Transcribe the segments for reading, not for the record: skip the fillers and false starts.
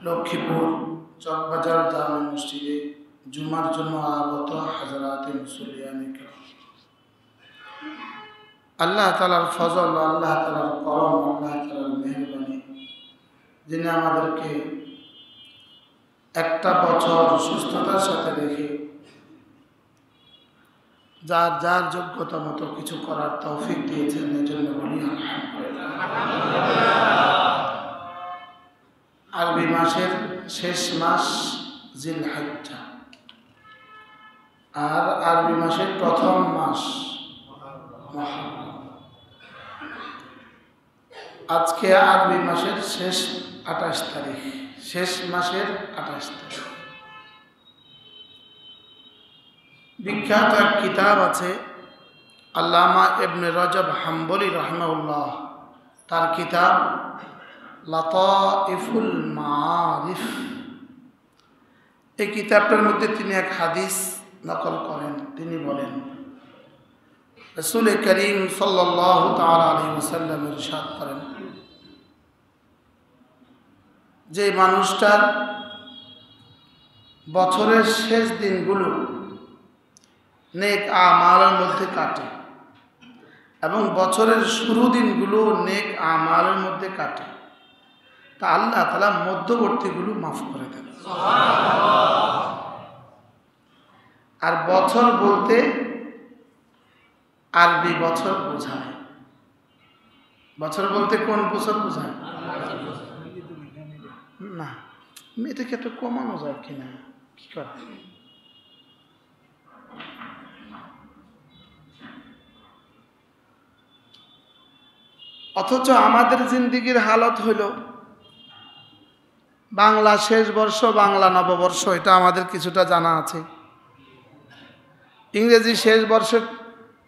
লক্ষ্মীপুর চকবাজার জামে মসজিদে জুমার জন্য আগত হাজরাতে মুসল্লিয়ান ইকরাম, আল্লাহ তাআলার ফজল, আল্লাহ তাআলার করম, আল্লাহ তাআলার মেহেরবানি, যিনি আমাদেরকে একটা বছর সুস্থতার সাথে রেখে যার যার যোগ্যতা মতো কিছু করার তৌফিক দিয়েছেন, এজন্য বলি আলহামদুলিল্লাহ। আরবি মাসের শেষ মাস জিলহজ্জা, আর আরবি মাসের প্রথম মাস মুহররম। আজকে আরবি মাসের শেষ 28 তারিখ, শেষ মাসের 28 তারিখ। বিখ্যাত এক কিতাব আছে আল্লামা ইবনে রজব হাম্বলি রাহিমাহুল্লাহ, তার কিতাব লাতাইফুল মাআরিফ। এই কিতাবটার মধ্যে তিনি এক হাদিস নকল করেন। তিনি বলেন, রাসূল করিম সাল্লাল্লাহু তাআলা আলাইহি ওয়াসাল্লাম ইরশাদ করেন, যে মানুষটার বছরের শেষ দিনগুলো নেক আমালের মধ্যে কাটে এবং বছরের শুরু দিনগুলো নেক আমালের মধ্যে কাটে, তা আল্লাহ তাআলা মধ্যবর্তীগুলো মাফ করে দেন। আর বছর বলতে আরবি বছর বোঝায়। বছর বলতে কোন বছর বোঝায়? না, এটাকে একটু কমানো যায় কিনা, কি করে? অথচ আমাদের জিন্দিগির হালত হইল বাংলা শেষ বর্ষ, বাংলা নববর্ষ, এটা আমাদের কিছুটা জানা আছে। ইংরেজি শেষ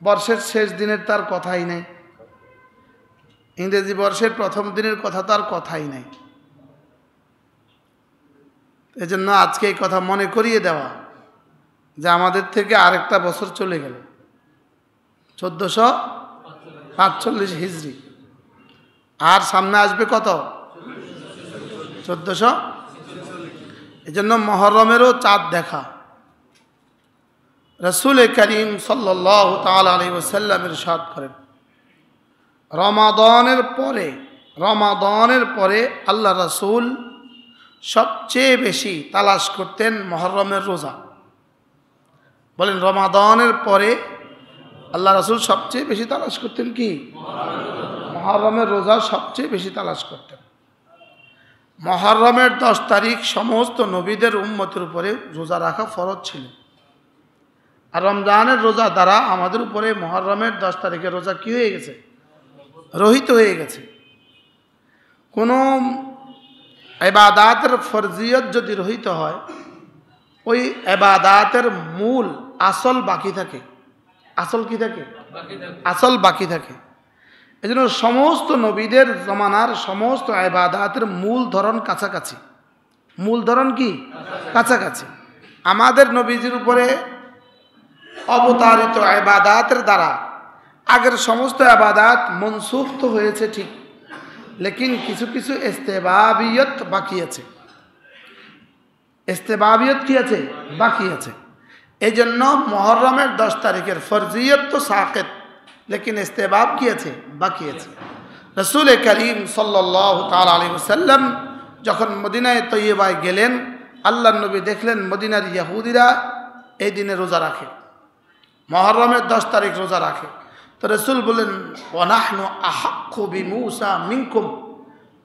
বর্ষের শেষ দিনের তার কথাই নেই, ইংরেজি বর্ষের প্রথম দিনের কথা তার কথাই নেই। এজন্য আজকে এই কথা মনে করিয়ে দেওয়া যে আমাদের থেকে আরেকটা বছর চলে গেল, 1445 হিজরি, আর সামনে আসবে কত? 1400। এজন্য মুহররমেরও চাঁদ দেখা। রাসূল করিম সাল্লাল্লাহু তাআলা আলাইহি ওয়াসাল্লাম ইরশাদ করেন, রমাদানের পরে আল্লাহ রাসূল সবচেয়ে বেশি তালাশ করতেন মুহররমের রোজা। বলেন, রমাদানের পরে আল্লাহ রাসূল সবচেয়ে বেশি তালাশ করতেন কি? মুহররমের রোজা সবচেয়ে বেশি তালাশ করতেন। মুহররমের 10 তারিখ সমস্ত নবীদের উম্মতের উপরে রোজা রাখা ফরজ ছিল, আর রমজানের রোজা দ্বারা আমাদের উপরে মুহররমের 10 তারিখের রোজা কি হয়ে গেছে? রহিত হয়ে গেছে। কোনো ইবাদাতের ফরজিয়ত যদি রহিত হয়, ওই ইবাদাতের মূল আসল বাকি থাকে। আসল কি থাকে? আসল বাকি থাকে। এজন্য সমস্ত নবীদের জমানার সমস্ত ইবাদাতের মূল ধরন কাছাকাছি। মূল ধরন কি? কাছাকাছি। আমাদের নবীজির উপরে অবতারিত ইবাদাতের দ্বারা আগের সমস্ত ইবাদাত মনসুখ তো হয়েছে ঠিক, লেকিন কিছু কিছু ইস্তেবাবিয়ত বাকি আছে। ইস্তেবাবিয়ত কি আছে? বাকি আছে। এই জন্য মুহররমের 10 তারিখের ফরজিয়ত তো সাকিত, লেকিন ইস্তেবাব কি আছে? বাকি আছে। রাসূল করিম সাল্লাল্লাহু তাআলা আলাইহি ওয়াসাল্লাম যখন মদিনায়ে তৈয়বায় গেলেন, আল্লাহর নবী দেখলেন মদিনার ইহুদিরা এই দিনে রোজা রাখে, মুহররমের 10 তারিখ রোজা রাখে। তো রাসূল বলেন, ওয়া নাহনু আহাক্কু বিমূসা মিনকুম,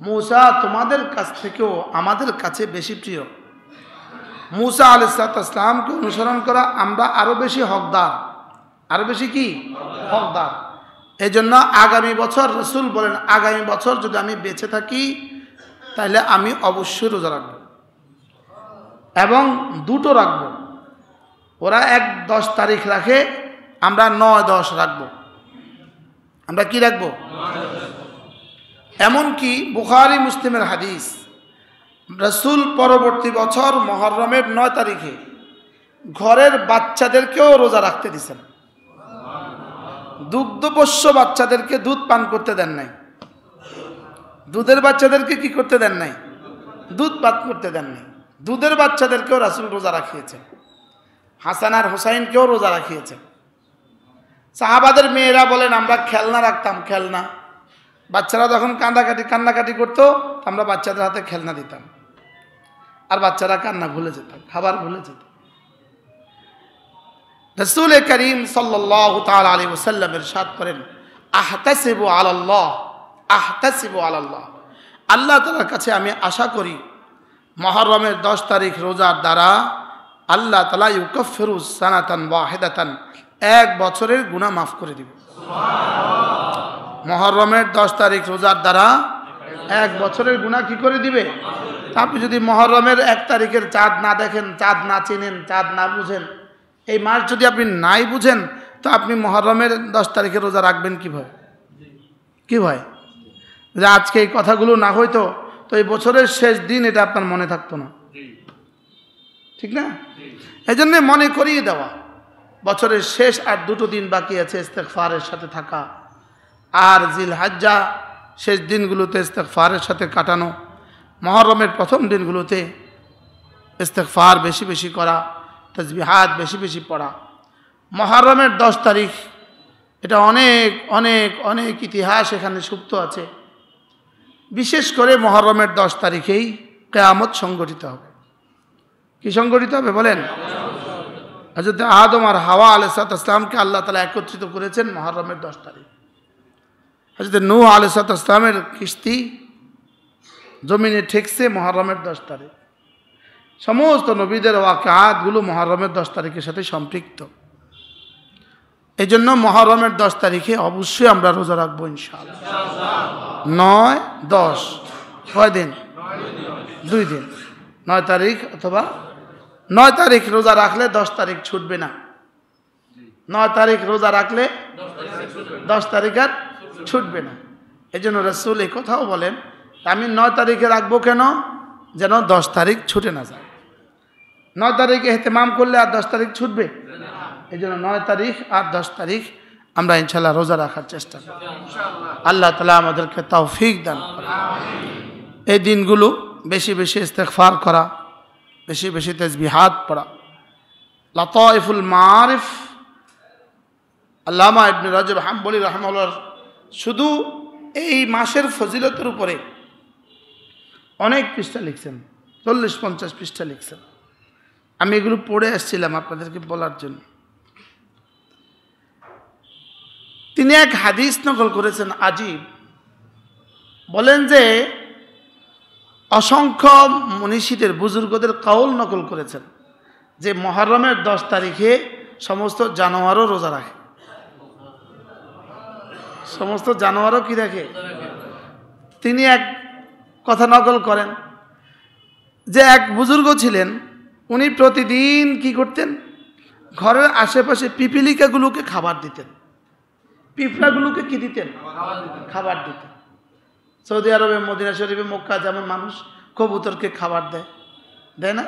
মূসা তোমাদের কাছ থেকেও আমাদের কাছে বেশি প্রিয়। মূসা আলাইহিস সালামকে অনুসরণ করা আমরা আরো বেশি হকদার, আরো বেশি কি? হকদার। এই জন্য আগামী বছর রাসূল বলেন, আগামী বছর যদি আমি বেঁচে থাকি তাহলে আমি অবশ্যই রোজা রাখব, এবং দুটো রাখব। ওরা 10 তারিখ রাখে, আমরা 9-10 রাখব। আমরা কি রাখব? এমনকি বুখারী মুসলিমের হাদিস, রাসূল পরবর্তী বছর মুহররমের 9 তারিখে ঘরের বাচ্চাদেরকেও রোজা রাখতে দিয়েছেন। দুগ্ধপোষ্য বাচ্চাদেরকে দুধ পান করতে দেন নাই, দুধের বাচ্চাদেরকে কি করতে দেন নাই? দুধ পান করতে দেননি। দুধের বাচ্চাদেরকেও রাসূল রোজা রাখিয়েছেন, হাসান আর হোসাইনকেও রোজা রাখিয়েছেন। সাহাবাদের মেয়েরা বলেন আমরা খেলনা রাখতাম, খেলনা, বাচ্চারা যখন কান্নাকাটি করতো আমরা বাচ্চাদের হাতে খেলনা দিতাম, আর বাচ্চারা কান্না ভুলে যেত, খাবার ভুলে যেত। রাসূল করিম সাল্লাল্লাহু তাআলা আলাইহি ওয়াসাল্লাম ইরশাদ করেন, আহতাসিবু আলাল্লাহ, আহতাসিবু আলাল্লাহ, আল্লাহ তাআলার কাছে আমি আশা করি মুহররমের 10 তারিখ রোজার দ্বারা আল্লাহ তাআলা ইউকাফিরু সানাতান ওয়াহিদাতান, এক বছরের গুনাহ মাফ করে দিবে। মুহররমের 10 তারিখ রোজার দ্বারা এক বছরের গুনাহ কি করে দিবে? আপনি যদি মুহররমের 1 তারিখের চাঁদ না দেখেন, চাঁদ না চিনেন, চাঁদ না বুঝেন, এই মাস যদি আপনি নাই বুঝেন, তো আপনি মুহররমের 10 তারিখের রোজা রাখবেন কিভাবে? কি ভাই, যে আজকে এই কথাগুলো না হইতো তো এই বছরের শেষ দিন এটা আপনার মনে থাকতো না, ঠিক না? এই জন্য মনে করিয়ে দেওয়া, বছরের শেষ আর 2টো দিন বাকি আছে ইস্তেগফারের সাথে থাকা, আর জিলহজ্জা শেষ দিনগুলোতে ইস্তেগফারের সাথে কাটানো, মুহররমের প্রথম দিনগুলোতে ইস্তেগফার বেশি বেশি করা, তাসবিহাত বেশি বেশি পড়া। মুহররমের 10 তারিখ এটা অনেক অনেক অনেক ইতিহাস এখানে সুপ্ত আছে। বিশেষ করে মুহররমের 10 তারিখেই কিয়ামত সংগঠিত হবে। কি সংগঠিত হবে বলেন? হযরত আদম আর হাওয়া আলাইহিস সালামকে আল্লাহ তাআলা একত্রিত করেছেন মুহররমের 10 তারিখ। হযরত নূহ আলাইহিস সালামের কিস্তি জমিনে ঠেকছে মুহররমের 10 তারিখ। সমস্ত নবীদের ওয়াকিয়াতগুলো মুহররমের 10 তারিখের সাথে সম্পৃক্ত। এই জন্য মুহররমের 10 তারিখে অবশ্যই আমরা রোজা রাখবো ইনশাআল্লাহ। 9, 10 কয় দিন? 2 দিন। 9 তারিখ অথবা 9 তারিখ রোজা রাখলে 10 তারিখ ছুটবে না। 9 তারিখ রোজা রাখলে 10 তারিখ আর ছুটবে না। এই জন্য রাসূল এই কথাও বলেন, আমি 9 তারিখে রাখবো কেন? যেন 10 তারিখ ছুটে না যায়। 9 তারিখে ইহতিমাম করলে আর 10 তারিখ ছুটবে? এই জন্য 9 তারিখ আর 10 তারিখ আমরা ইনশাআল্লাহ রোজা রাখার চেষ্টা করব। আল্লাহ তাআলা আমাদেরকে তৌফিক দান করুন। এই দিনগুলো বেশি বেশি ইস্তেগফার করা, বেশি বেশি তাসবিহাত পড়া। লাতাইফুল মারিফ আল্লামা ইবনে রাজব হাম্বলি রাহিমাহুল্লাহ শুধু এই মাসের ফজিলতের উপরে অনেক পৃষ্ঠা লিখছেন, 40-50 পৃষ্ঠা লিখছেন। আমি এগুলো পড়ে আসছিলাম আপনাদেরকে বলার জন্য। তিনি এক হাদিস নকল করেছেন আজীব। বলেন যে অসংখ্য মনীষীদের, বুজুর্গদের কাউল নকল করেছেন যে মুহররমের 10 তারিখে সমস্ত জানোয়ারও রোজা রাখে। সমস্ত জানোয়ারও কি রাখে? তিনি এক কথা নকল করেন যে এক বুজুর্গ ছিলেন, উনি প্রতিদিন কি করতেন? ঘরের আশেপাশে পিপিলিকাগুলোকে খাবার দিতেন। পিঁপড়াগুলোকে কি দিতেন? খাবার দিতেন। সৌদি আরবে, মদিনা শরীফে, মক্কা যেমন মানুষ কবুতরকে খাবার দেয়, দেয় না?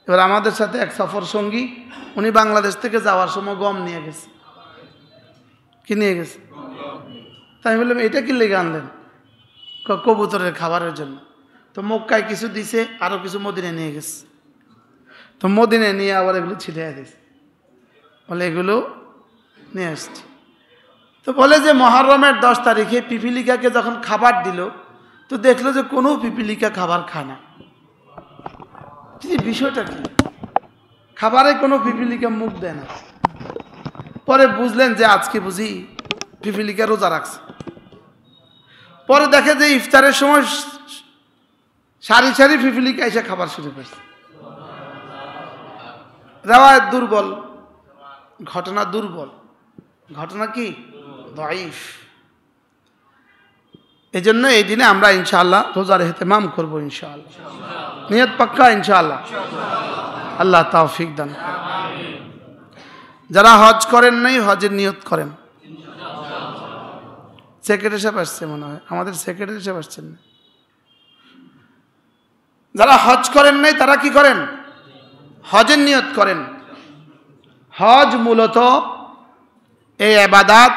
এবার আমাদের সাথে এক সফর সঙ্গী, উনি বাংলাদেশ থেকে যাওয়ার সময় গম নিয়ে গেছে। কি নিয়ে গেছে? তাই বললাম এটা কি লেগে আনলেন? কবুতরের খাবারের জন্য। তো মক্কায় কিছু দিছে, আরও কিছু মদিনায় নিয়ে গেছে। তো মদিনায় নিয়ে আবার এগুলো ছিটিয়ে দিছে, বলে এগুলো নিয়ে আসছি। তো বলে যে মুহররমের 10 তারিখে পিপিলিকাকে যখন খাবার দিল, তো দেখলো যে কোনো পিপিলিকা খাবার খায় না। বিষয়টা কি? খাবারে কোনো পিপিলিকা মুখ দেয় না। পরে বুঝলেন যে আজকে বুঝি পিপিলিকা রোজা রাখছে। পরে দেখে যে ইফতারের সময় সারি সারি পিপিলিকা এসে খাবার শুরু করছে। রিওয়ায়াত দুর্বল, ঘটনা দুর্বল, ঘটনা কি? দাঈফ। এই জন্য এই দিনে আমরা ইনশাআল্লাহ রোজার ইহতিমাম করবো ইনশাআল্লাহ। নিয়ত পাক্কা ইনশাআল্লাহ। আল্লাহ তৌফিক দান। যারা হজ করেন নাই, হজের নিয়ত করেন। সেক্রেটারি সাহেব আসছে মনে হয়, আমাদের সেক্রেটারি সাহেব আসছেন না। যারা হজ করেন নাই তারা কি করেন? হজের নিয়ত করেন। হজ মূলত এই ইবাদত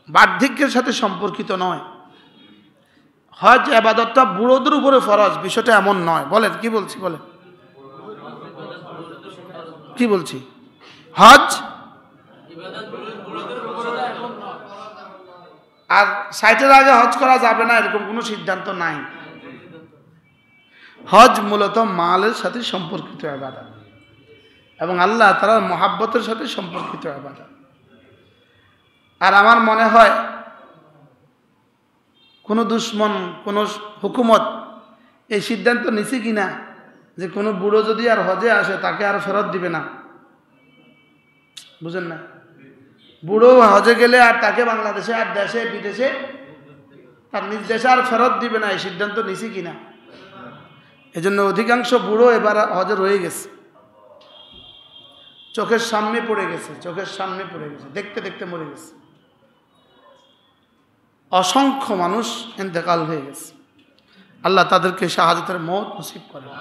বার্ধক্যের সাথে সম্পর্কিত নয়। হজ ইবাদতটা বুড়োদের উপরে ফরজ, বিষয়টা এমন নয়। বলেন কি বলছি, বলেন কি বলছি। হজ আর 60-এর আগে হজ করা যাবে না এরকম কোনো সিদ্ধান্ত নাই। হজ মূলত মালের সাথে সম্পর্কিত ইবাদত এবং আল্লাহ তাআলার মহাব্বতের সাথে সম্পর্কিত ইবাদত। আর আমার মনে হয় কোনো দুশ্মন, কোনো হুকুমত এই সিদ্ধান্ত নিছে কিনা যে কোনো বুড়ো যদি আর হজে আসে তাকে আর ফেরত দিবে না। বুঝেন না? বুড়ো হজে গেলে আর তাকে বাংলাদেশে আর দেশে বিদেশে তার নিজ দেশে আর ফেরত দিবে না, এই সিদ্ধান্ত নিছে কিনা। এজন্য অধিকাংশ বুড়ো এবার হজে রয়ে গেছে, চোখের সামনে পড়ে গেছে, চোখের সামনে পড়ে গেছে, দেখতে দেখতে মরে গেছে। অসংখ্য মানুষ ইন্তেকাল হয়ে গেছে। আল্লাহ তাদেরকে শাহাদাতের মওত নসিব করেন।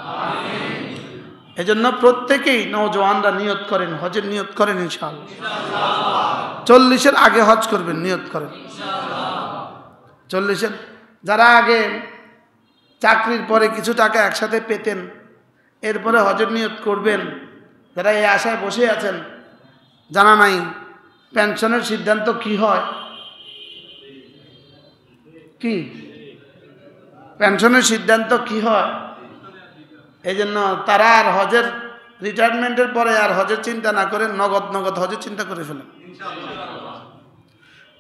এজন্য প্রত্যেকেই নওজওয়ানরা নিয়ত করেন, হজের নিয়ত করেন ইনশাআল্লাহ। 40-এর আগে হজ করবেন, নিয়ত করেন। 40-এর যারা আগে চাকরির পরে কিছু টাকা একসাথে পেতেন, এরপরে হজের নিয়ত করবেন, যারা এই আশায় বসে আছেন, জানা নাই পেনশনের সিদ্ধান্ত কি হয়, কি পেনশনের সিদ্ধান্ত কি হয়। এই জন্য তারা আর হজের রিটায়ারমেন্টের পরে আর হজের চিন্তা না করে নগদ নগদ হজের চিন্তা করে ফেলেন।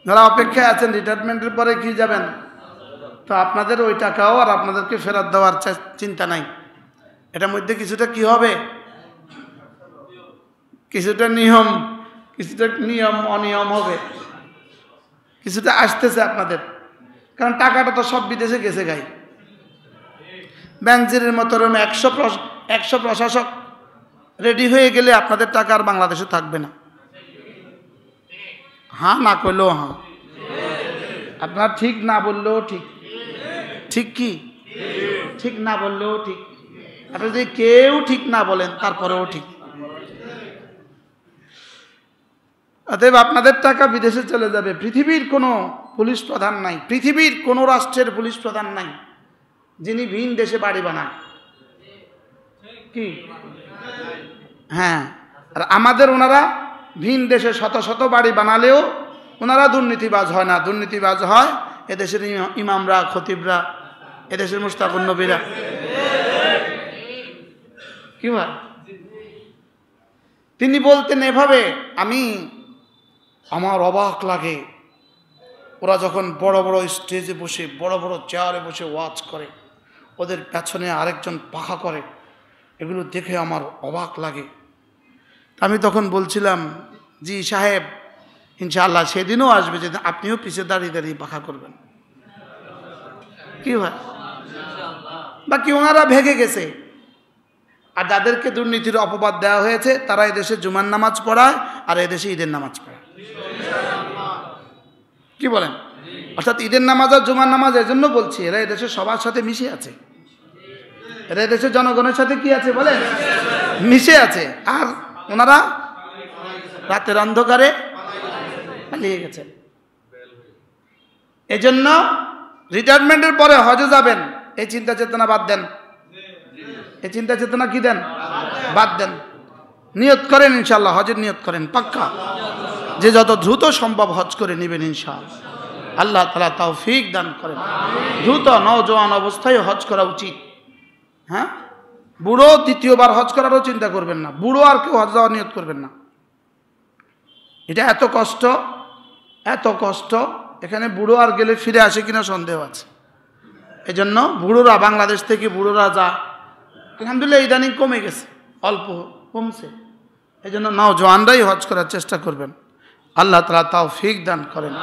যারা অপেক্ষায় আছেন রিটায়ারমেন্টের পরে কি যাবেন, তো আপনাদের ওই টাকাও আর আপনাদেরকে ফেরত দেওয়ার চিন্তা নাই। এটার মধ্যে কিছুটা কি হবে, কিছুটা নিয়ম অনিয়ম হবে, কিছুটা আসতেছে আপনাদের। কারণ টাকাটা তো সব বিদেশে গেছে গাই। ব্যাংজিরের মতো 100 প্রশাসক রেডি হয়ে গেলে আপনাদের টাকা আর বাংলাদেশে থাকবে না। হ্যাঁ না করলেও হ্যাঁ, আপনার ঠিক না বললেও ঠিক, ঠিক কি ঠিক না বললেও ঠিক, আপনি যদি কেউ ঠিক না বলেন তারপরেও ঠিক। অতএব আপনাদের টাকা বিদেশে চলে যাবে। পৃথিবীর কোনো পুলিশ প্রধান নাই, পৃথিবীর কোনো রাষ্ট্রের পুলিশ প্রধান নাই যিনি ভিন দেশে বাড়ি বানায়। কি হ্যাঁ, আর আমাদের ওনারা ভিন দেশে শত শত বাড়ি বানালেও ওনারা দুর্নীতিবাজ হয় না। দুর্নীতিবাজ হয় এদেশের ইমামরা, খতিবরা, এদেশের মুশতাকুন নবীরা। কি হয়, তিনি বলতেন এভাবে, আমার অবাক লাগে ওরা যখন বড় বড় স্টেজে বসে, বড় বড় চেয়ারে বসে ওয়াজ করে, ওদের পেছনে আরেকজন পাখা করে, এগুলো দেখে আমার অবাক লাগে। আমি তখন বলছিলাম, জি সাহেব, ইনশাআল্লাহ সেদিনও আসবে যেদিন আপনিও পিছে দাঁড়িয়ে দাঁড়িয়ে পাখা করবেন। কি হয়, বাকি ওনারা ভেগে গেছে। আর যাদেরকে দুর্নীতির অপবাদ দেওয়া হয়েছে তারা এদেশে জুমার নামাজ পড়ায় আর এদেশে ঈদের নামাজ পড়ায়। কি বলেন? অর্থাৎ ঈদের নামাজ আর জুমার নামাজ এজন্য বলছি, এরা এদেশের সবার সাথে মিশে আছে, এরা এদেশের জনগণের সাথে কি আছে বলেন, মিশে আছে। আর ওনারা রাতের অন্ধকারে পালিয়ে গেছেন। এজন্য রিটায়ারমেন্টের পরে হজে যাবেন, এই চিন্তা চেতনা বাদ দেন। এই চিন্তা চেতনা কি দেন, বাদ দেন। নিয়ত করেন ইনশাআল্লাহ, হজের নিয়ত করেন পাক্কা, যে যত দ্রুত সম্ভব হজ করে নেবেন ইনশাআল্লাহ। আল্লাহ তাআলা তৌফিক দান করেন। দ্রুত নওজোয়ান অবস্থায় হজ করা উচিত। হ্যাঁ, বুড়ো দ্বিতীয়বার হজ করারও চিন্তা করবেন না, বুড়ো আর কেউ হজ যাওয়ার নিয়ত করবেন না। এটা এত কষ্ট, এত কষ্ট, এখানে বুড়ো আর গেলে ফিরে আসে কিনা সন্দেহ আছে। এজন্য বুড়োরা, বাংলাদেশ থেকে বুড়োরা যায়, আলহামদুলিল্লাহ ইদানিং কমে গেছে, অল্প কমছে। এই জন্য নওজোয়ানরাই হজ করার চেষ্টা করবেন। আল্লাহ তাআলা তৌফিক দান করেন।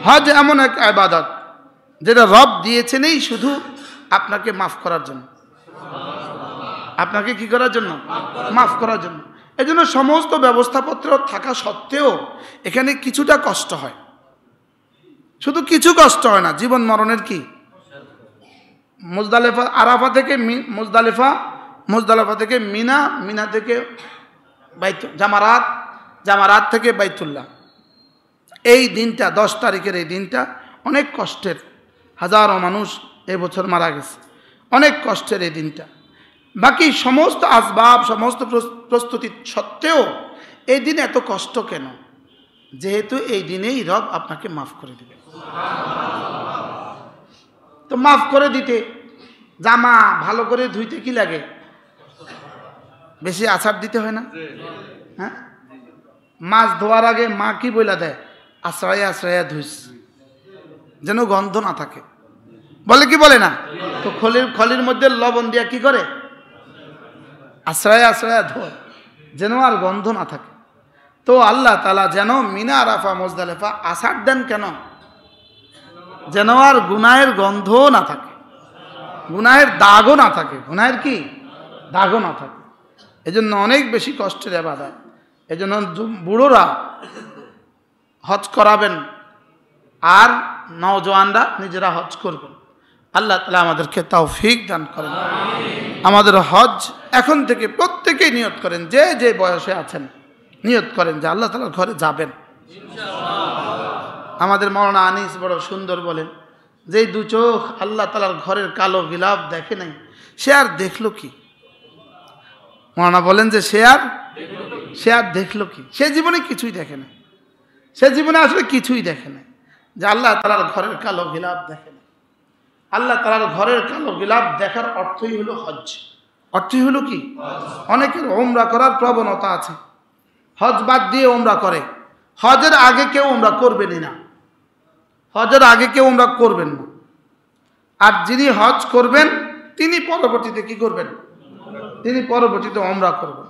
হজ এমন এক ইবাদত যেটা রব দিয়েছেনই শুধু আপনাকে মাফ করার জন্য, আপনাকে কি করার জন্য, মাফ করার জন্য। এই জন্য সমস্ত ব্যবস্থাপত্র থাকা সত্ত্বেও এখানে কিছুটা কষ্ট হয়, শুধু কিছু কষ্ট হয় না, জীবন মরণের কি। মুজদালিফা, আরাফা থেকে মুজদালিফা থেকে মিনা, মিনা থেকে জামারাত, জামারাত থেকে বাইতুল্লাহ। এই দিনটা 10 তারিখের এই দিনটা অনেক কষ্টের। হাজারো মানুষ এবছর মারা গেছে, অনেক কষ্টের এই দিনটা। বাকি সমস্ত আসবাব, সমস্ত প্রস্তুতি সত্ত্বেও এই দিন এত কষ্ট কেন? যেহেতু এই দিনেই রব আপনাকে মাফ করে দিবে। তো মাফ করে দিতে জামা ভালো করে ধুইতে কি লাগে? বেশি আছাড় দিতে হয় না? হ্যাঁ, মাছ ধোয়ার আগে মা কি বইলা দেয়? আশ্রয়া আশ্রয়া ধুইস, যেন গন্ধ না থাকে, বলে কি বলে না? তো খলির মধ্যে লবণ দিয়া কি করে? আশ্রয়া আশ্রয়া ধোয়, যেন আর গন্ধ না থাকে। তো আল্লাহ তাআলা যেন মিনা আরাফা মুজদালিফা আছাড় দেন কেন? যেন আর গুনাহের গন্ধও না থাকে, গুনাহের দাগও না থাকে। গুনাহের কি দাগও না থাকে। এজন্য অনেক বেশি কষ্টের ইবাদত। এজন্য বুড়োরা হজ করাবেন আর নওজওয়ানরা নিজেরা হজ করবেন। আল্লাহ তাআলা আমাদেরকে তৌফিক দান করেন। আমাদের হজ এখন থেকে প্রত্যেকেই নিয়ত করেন, যে যে বয়সে আছেন নিয়ত করেন যে আল্লাহ তাআলার ঘরে যাবেন। আমাদের মাওলানা আনিস বড় সুন্দর বলেন, যেই দু চোখ আল্লাহ তাআলার ঘরের কালো গিলাফ দেখে নাই, সে আর দেখলো কি? মাওলানা বলেন যে সে আর দেখলো কি? সে জীবনে কিছুই দেখে না। সে জীবনে আসলে কিছুই দেখে না, যে আল্লাহ তাআলার ঘরের কালো গিলাফ দেখে না। আল্লাহ তাআলার ঘরের কালো গিলাফ দেখার অর্থই হলো হজ। অর্থই হলো কি? অনেকের ওমরা করার প্রবণতা আছে, হজ বাদ দিয়ে ওমরা করে। হজের আগে কেউ ওমরা করবেনই না, হজের আগে কেউ ওমরা করবেন না। আর যিনি হজ করবেন তিনি পরবর্তীতে কি করবেন? তিনি পরবর্তীতে ওমরা করবেন।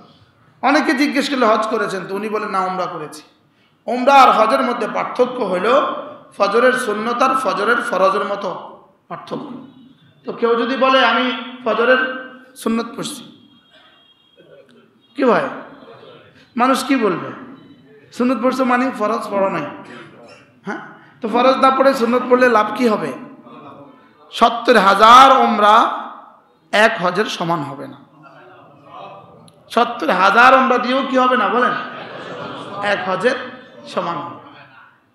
অনেকে জিজ্ঞেস করলে হজ করেছেন, তো উনি বলেন না, ওমরা করেছি। ওমরা আর হজের মধ্যে পার্থক্য হইল ফজরের সুন্নত আর ফজরের ফরজের মতো পার্থক্য। তো কেউ যদি বলে আমি ফজরের সুন্নত পড়ছি, কি ভাই মানুষ কি বলবে? সুন্নত পড়ছে মানে ফরজ পড়ো নাই। হ্যাঁ, তো ফরজ না পড়ে সুন্নত পড়লে লাভ কি হবে? 70,000 ওমরা এক হজের সমান হবে না। 70,000 ওমরা দিয়েও কি হবে না বলেন? এক হজের সমান হবে।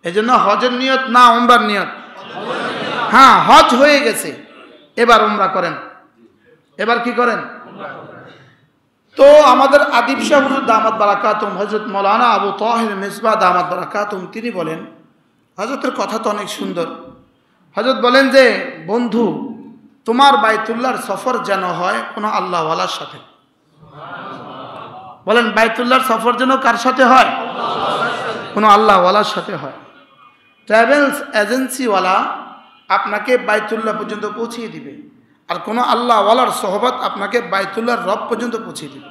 এই জন্য হজের নিয়ত না ওমরার নিয়ত। হ্যাঁ, হজ হয়ে গেছে, এবার ওমরা করেন। এবার কি করেন? তো আমাদের আদিব শাহ হুজুর দামাত বারাকাতুম, হযরত মাওলানা আবু তাহের মিসবাহ দামাত বারাকাতুম, তিনি বলেন, হযরতের কথা তো অনেক সুন্দর। হযরত বলেন যে বন্ধু, তোমার বাইতুল্লাহর সফর যেন হয় কোনো আল্লাহওয়ালার সাথে। বলেন, বাইতুল্লাহর সফর যেন কার সাথে হয়? কোনো আল্লাহওয়ালার সাথে হয়। ট্রাভেলস এজেন্সিওয়ালা আপনাকে বাইতুল্লাহ পর্যন্ত পৌঁছিয়ে দিবে, আর কোনো আল্লাহওয়ালার সোহবত আপনাকে বাইতুল্লাহর রব পর্যন্ত পৌঁছিয়ে দিবে।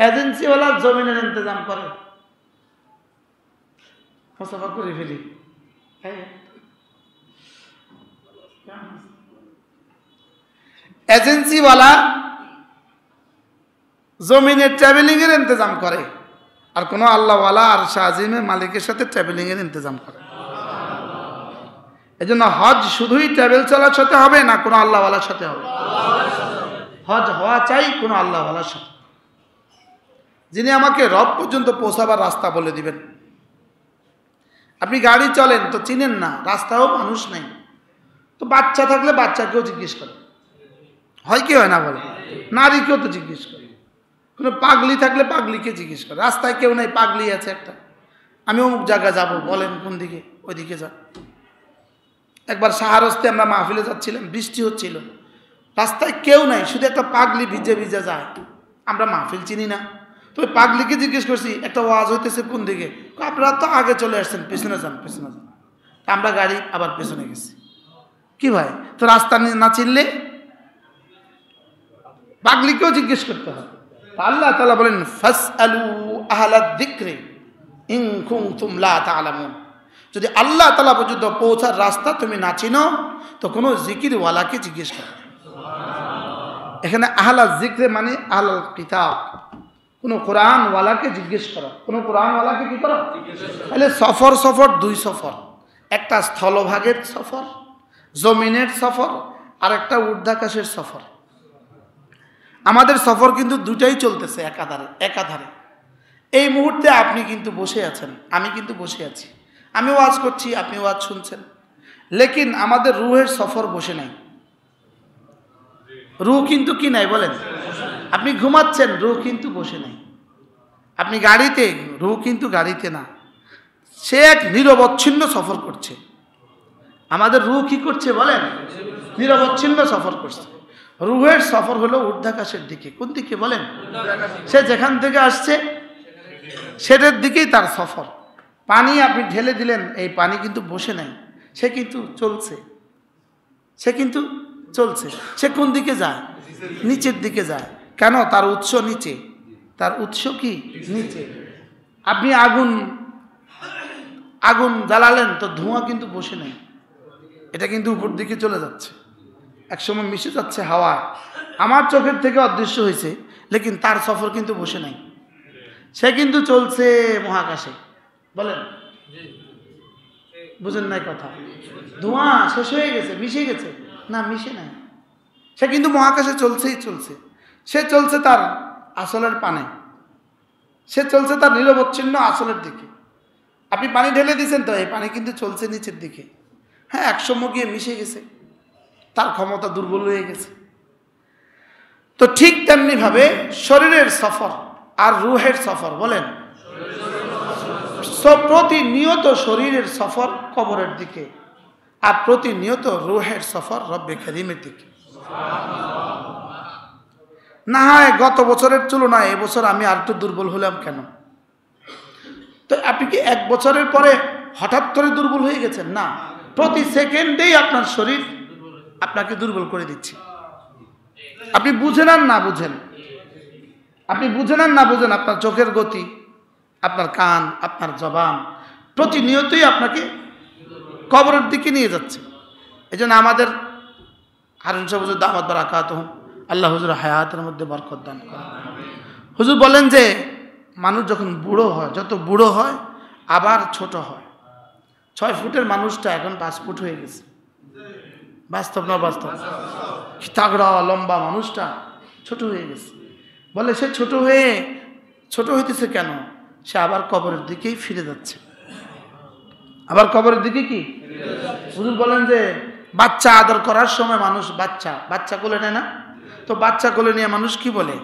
এজেন্সিওয়ালার জমিনের ইন্তজাম করে, মুসাফা করে ফেলি। এজেন্সিওয়ালা জমিনের ট্রাভেলিং এর ইন্তজাম করে, আর কোনো আল্লাহওয়ালা আর শাহজিমের মালিকের সাথে ট্রাভেলিং এর ইন্তজাম করে। এই জন্য হজ শুধুই ট্রাভেল চালার সাথে হবে না, কোনো আল্লাহওয়ালার সাথে হবে। হজ হওয়া চাই কোনো আল্লাহওয়ালার সাথে, যিনি আমাকে রব পর্যন্ত পৌঁছাবার রাস্তা বলে দিবেন। আপনি গাড়ি চলেন তো চিনেন না, রাস্তাও মানুষ নেই, তো বাচ্চা থাকলে বাচ্চাকেও জিজ্ঞেস করে, হয় কি হয় না বলে? নারীকেও তো জিজ্ঞেস করে, কোনো পাগলি থাকলে পাগলিকে জিজ্ঞেস করে। রাস্তায় কেউ নেই, পাগলি আছে একটা, আমি অমুক জায়গা যাব, বলেন কোন দিকে? ওইদিকে যা। একবার শাহরস্তে আমরা মাহফিলে যাচ্ছিলাম, বৃষ্টি হচ্ছিল, রাস্তায় কেউ নাই, শুধু একটা পাগলি ভিজে ভিজে যায়। আমরা মাহফিল চিনি না, তো ওই পাগলিকে জিজ্ঞেস করছি একটা ওয়াজ হইতেছে কোন দিকে? আপনারা তো আগে চলে আসছেন, পেছনে যান পেছনে যান। আমরা গাড়ি আবার পেছনে গেছি। কি ভাই, তো রাস্তা না চিনলে পাগলিকেও জিজ্ঞেস করতে হয়। আল্লাহ তাআলা বলেন, ফাসআলু আহলা যিকরি ইন কুনতুম লা তা'লামুন। যদি আল্লাহ তাআলা পর্যন্ত পৌঁছার রাস্তা তুমি না চিনো, তো কোনো জিকিরওয়ালাকে জিজ্ঞেস করো। এখানে আহলা যিকরে মানে আহলাল কিতাব, কোনো কোরআনওয়ালাকে জিজ্ঞেস করো। কোনো কোরআনওয়ালাকে কি করো? তাহলে সফর দুই সফর, একটা স্থলভাগের সফর, জমিনের সফর, আর একটা ঊর্ধ্বাকাশের সফর। আমাদের সফর কিন্তু দুটাই চলতেছে একাধারে। এই মুহূর্তে আপনি কিন্তু বসে আছেন, আমি কিন্তু বসে আছি, আমি ওয়াজ করছি, আপনি ওয়াজ শুনছেন। লেকিন আমাদের রুহের সফর বসে নাই। রুহ কিন্তু কি নাই বলেন? আপনি ঘুমাচ্ছেন, রুহ কিন্তু বসে নাই। আপনি গাড়িতে, রুহ কিন্তু গাড়িতে না, সে এক নিরবচ্ছিন্ন সফর করছে। আমাদের রুহ কি করছে বলেন? নিরবচ্ছিন্ন সফর করছে। রুহের সফর হলো ঊর্ধ্বাকাশের দিকে। কোন দিকে বলেন? সে যেখান থেকে আসছে সেটার দিকেই তার সফর। পানি আপনি ঢেলে দিলেন, এই পানি কিন্তু বসে নাই, সে কিন্তু চলছে। সে কিন্তু চলছে। সে কোন দিকে যায়? নিচের দিকে যায়। কেন? তার উৎস নিচে। তার উৎস কি? নিচে। আপনি আগুন জ্বালালেন তো ধোঁয়া কিন্তু বসে নাই, এটা কিন্তু উপর দিকে চলে যাচ্ছে, একসময় মিশে যাচ্ছে হাওয়া। আমার চোখের থেকে অদৃশ্য হয়েছে, লেকিন তার সফর কিন্তু বসে নাই, সে কিন্তু চলছে মহাকাশে। বলেন, বুঝেন নাই কথা? ধোঁয়া শেষ হয়ে গেছে, মিশে গেছে? না, মিশে নাই, সে কিন্তু মহাকাশে চলছেই চলছে। সে চলছে তার আসলের পানে, সে চলছে তার নিরবচ্ছিন্ন আসলের দিকে। আপনি পানি ঢেলে দিয়েছেন তো এই পানি কিন্তু চলছে নিচের দিকে। হ্যাঁ, একসময় গিয়ে মিশে গেছে, তার ক্ষমতা দুর্বল হয়ে গেছে। তো ঠিক তেমনি ভাবে শরীরের সফর আর রুহের সফর, বলেন, প্রতিনিয়ত শরীরের সফর কবরের দিকে, আর প্রতিনিয়ত রুহের সফর রব্বে কারীমের দিকে। না হয় গত বছরের তুলনায় এবছর আমি আর একটু দুর্বল হলাম কেন? তো আপনি কি এক বছরের পরে হঠাৎ করে দুর্বল হয়ে গেছেন? না, প্রতি সেকেন্ডেই আপনার শরীর আপনাকে দুর্বল করে দিচ্ছে। আপনি বুঝেন আর না বুঝেন, আপনি বুঝেন আর না বুঝেন, আপনার চোখের গতি, আপনার কান, আপনার জবান প্রতিনিয়তই আপনাকে কবরের দিকে নিয়ে যাচ্ছে। এই জন্য আমাদের হারুন সাহেব হুজুর দাওয়াত বারাকাতুহু, আল্লাহ হুজুর হায়াতের মধ্যে বরকত দান করেন। হুজুর বলেন যে মানুষ যখন বুড়ো হয়, যত বুড়ো হয় আবার ছোট হয়। 6 ফুটের মানুষটা এখন 5 ফুট হয়ে গেছে। বাস্তব না বাস্তব? তাগড়া লম্বা মানুষটা ছোট হয়ে গেছে। বলে সে ছোট হইতেছে কেন? সে আবার কবরের দিকেই ফিরে যাচ্ছে। আবার কবরের দিকে কি? হুজুর বলেন যে বাচ্চা আদর করার সময় মানুষ বাচ্চা কোলে নেয় না? তো বাচ্চা কোলে নিয়ে মানুষ কি বলে?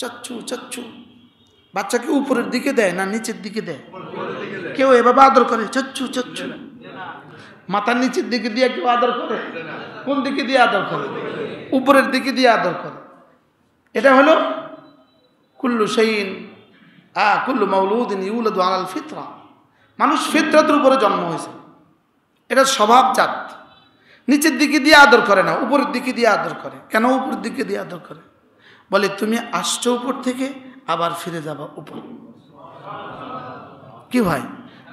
চাচ্চু চাচ্চু। বাচ্চাকে উপরের দিকে দেয় না নিচের দিকে দেয়? কেউ এভাবে আদর করে, চাচ্চু চাচ্চু। মাথার নিচের দিকে দিয়ে কেউ আদর করে? কোন দিকে দিয়ে আদর করে? উপরের দিকে দিয়ে আদর করে। এটা হলো কুল্লু মাউলুদিন ইউলাদু আলাল ফিতরা। মানুষ ফিতরাতের উপরে জন্ম হয়েছে, এটা স্বভাবজাত। নিচের দিকে দিয়ে আদর করে না, উপরের দিকে দিয়ে আদর করে। কেন উপরের দিকে দিয়ে আদর করে? বলে তুমি আসছো উপর থেকে, আবার ফিরে যাবা উপর। কি ভাই